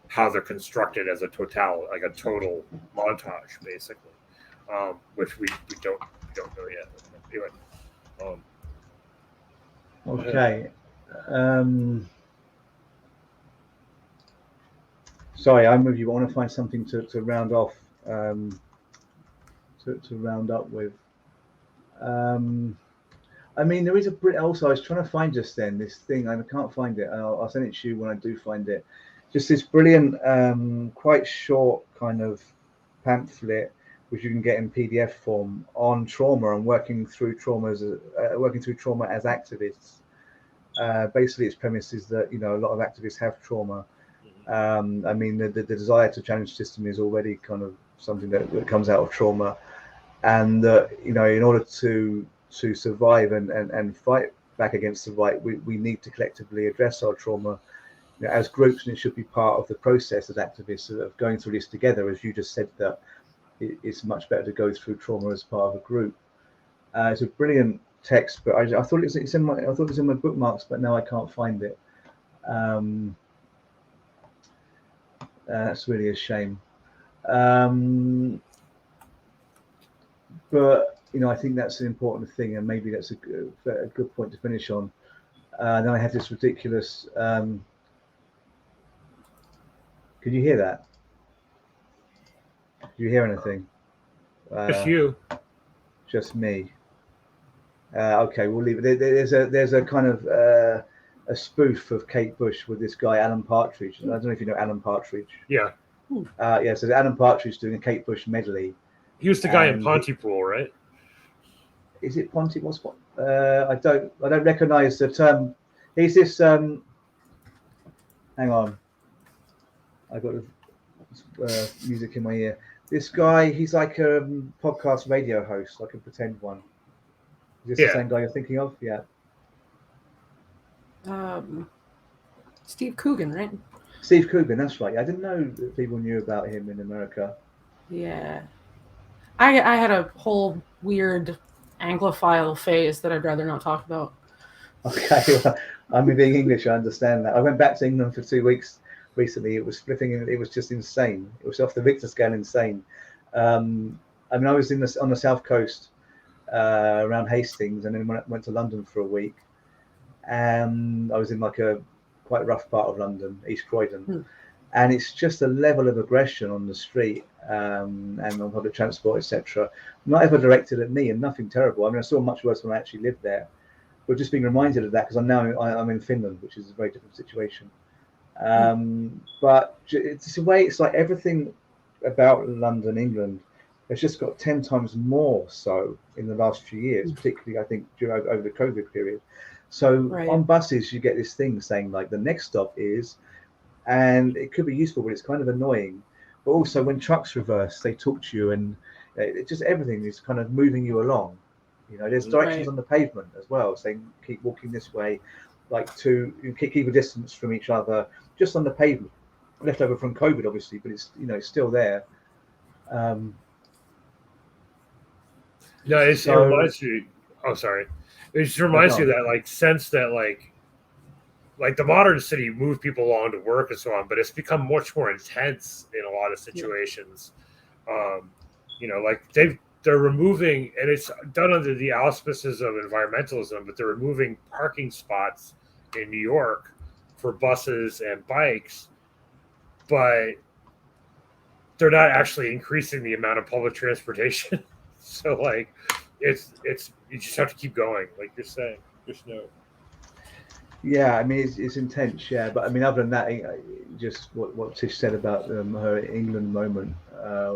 how they're constructed as a total montage, basically, which we don't know yet. Anyway. Okay. Sorry, I'm with you. I want to find something to round off, to round up with. I mean, there is also, I was trying to find just then this thing, and I can't find it. I'll send it to you when I do find it. Just this brilliant, quite short kind of pamphlet, which you can get in PDF form, on trauma and working through trauma as activists. Basically, its premise is that a lot of activists have trauma. I mean, the desire to challenge system is already kind of something that comes out of trauma, and in order to survive and fight back against the right, we need to collectively address our trauma as groups, and it should be part of the process as activists of going through this together. As you just said, that it's much better to go through trauma as part of a group. It's a brilliant text, but I thought it's in my bookmarks, but now I can't find it. That's really a shame. But I think that's an important thing, and maybe that's a good point to finish on. Then I have this ridiculous. Could you hear that? Did you hear anything? Just you. Just me. Okay, we'll leave it. There's a kind of a spoof of Kate Bush with this guy Alan Partridge. I don't know if you know Alan Partridge. Yeah. Yeah. So Alan Partridge doing a Kate Bush medley. He was the guy in Pontypool, right? Is it Ponty? What's what? I don't recognise the term. He's this. Hang on. I got music in my ear. This guy, he's like a podcast radio host, like a pretend one. Is this the same guy you're thinking of? Yeah. Steve Coogan, right? Steve Coogan, that's right. I didn't know that people knew about him in America. Yeah. I had a whole weird Anglophile phase that I'd rather not talk about. Okay, well, I'm being English, I understand that. I went back to England for 2 weeks recently. It was flipping, it was just insane. It was off the Richter scale insane. I mean, I was on the south coast around Hastings, and then went to London for a week. And I was in like a quite rough part of London, East Croydon. And it's just a level of aggression on the street and on public transport, etc. Not ever directed at me, and nothing terrible. I mean, I saw much worse when I actually lived there. But just being reminded of that, because I'm in Finland, which is a very different situation. But it's the way, it's like everything about London, England, has just got 10 times more so in the last few years, particularly I think over the COVID period. So on buses, you get this thing saying like the next stop is, and it could be useful, but it's kind of annoying. But also when trucks reverse, they talk to you, and it just everything is kind of moving you along. There's directions on the pavement as well, saying keep walking this way, like to keep a distance from each other, just on the pavement. Left over from COVID, obviously, but it's it's still there. No, it reminds you. Oh, sorry. It just reminds you that like sense that like the modern city moved people along to work and so on, but it's become much more intense in a lot of situations. Like they're removing, and it's done under the auspices of environmentalism, but they're removing parking spots in New York for buses and bikes, but they're not actually increasing the amount of public transportation. So like it's you just have to keep going, like you're saying. There's no. Yeah, I mean it's intense, yeah. But I mean, other than that, just what Tish said about her England moment,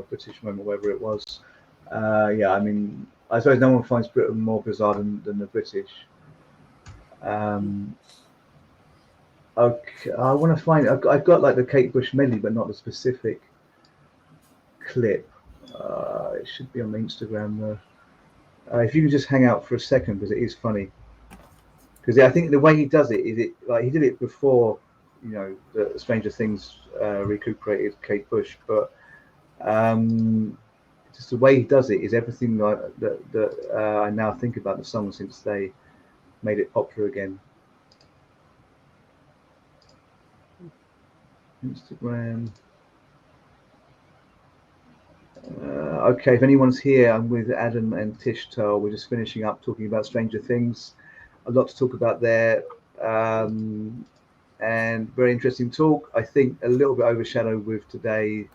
British moment, whatever it was. Yeah, I mean, I suppose no one finds Britain more bizarre than the British. Okay, I want to find. I've got like the Kate Bush medley, but not the specific clip. It should be on the Instagram though. If you can just hang out for a second, because it is funny. Because I think the way he does it is it like he did it before, the Stranger Things recuperated Kate Bush, but just the way he does it is everything that I now think about the song since they made it popular again. Instagram. Okay, if anyone's here, I'm with Adam and Tish Turl. We're just finishing up talking about Stranger Things. A lot to talk about there, and very interesting talk. I think a little bit overshadowed with today,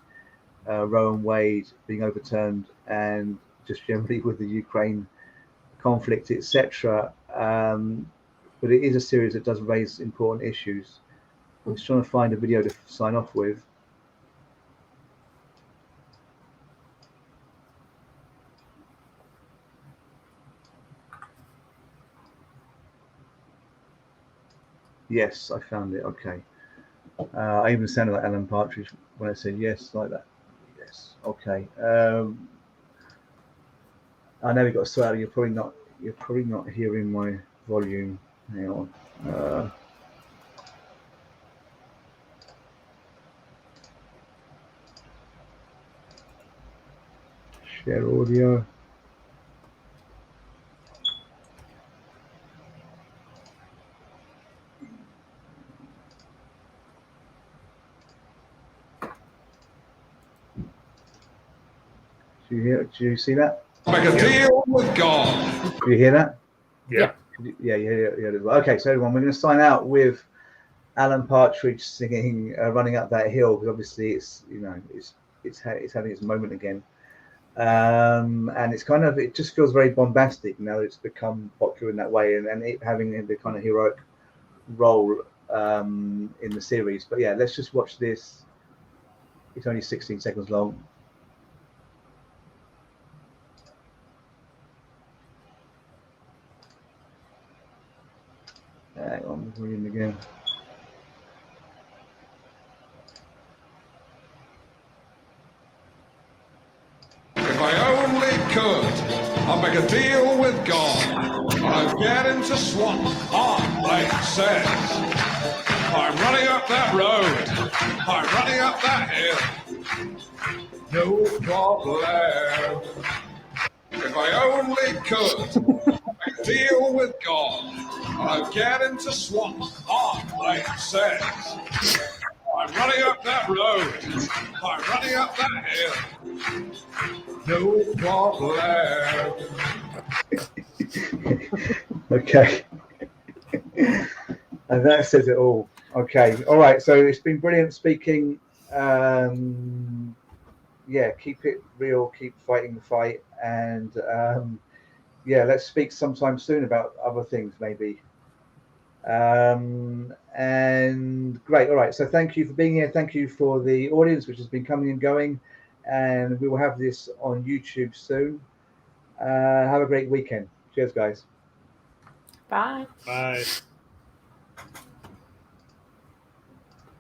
Roe and Wade being overturned, and just generally with the Ukraine conflict, etc. But it is a series that does raise important issues. I'm just trying to find a video to sign off with. Yes, I found it. Okay. I even sounded like Alan Partridge when I said yes, like that. Yes. Okay. I know we got to sort out. You're probably not hearing my volume. Hang on. Share audio. Do you see that? Make a deal with God. Do you hear that? Yeah. Yeah, you hear it as well. Okay, so everyone, we're going to sign out with Alan Partridge singing "Running Up That Hill" because obviously it's having its moment again, and it just feels very bombastic now that it's become popular in that way, and it having the kind of heroic role in the series. But yeah, let's just watch this. It's only 16 seconds long. Hang on, we're in again. If I only could, I'd make a deal with God. I'd get into Swan on like it says. I'm running up that road. I'm running up that hill. No problem. If I only could, make a deal with God. I'd get into Swan on like it says. I'm running up that road. I'm running up that hill. No problem. Okay. And that says it all. Okay. All right. So it's been brilliant speaking. Yeah, keep it real, keep fighting the fight. And yeah, let's speak sometime soon about other things, maybe. And great. All right. So thank you for being here. Thank you for the audience, which has been coming and going. And we will have this on YouTube soon. Have a great weekend. Cheers, guys. Bye. Bye.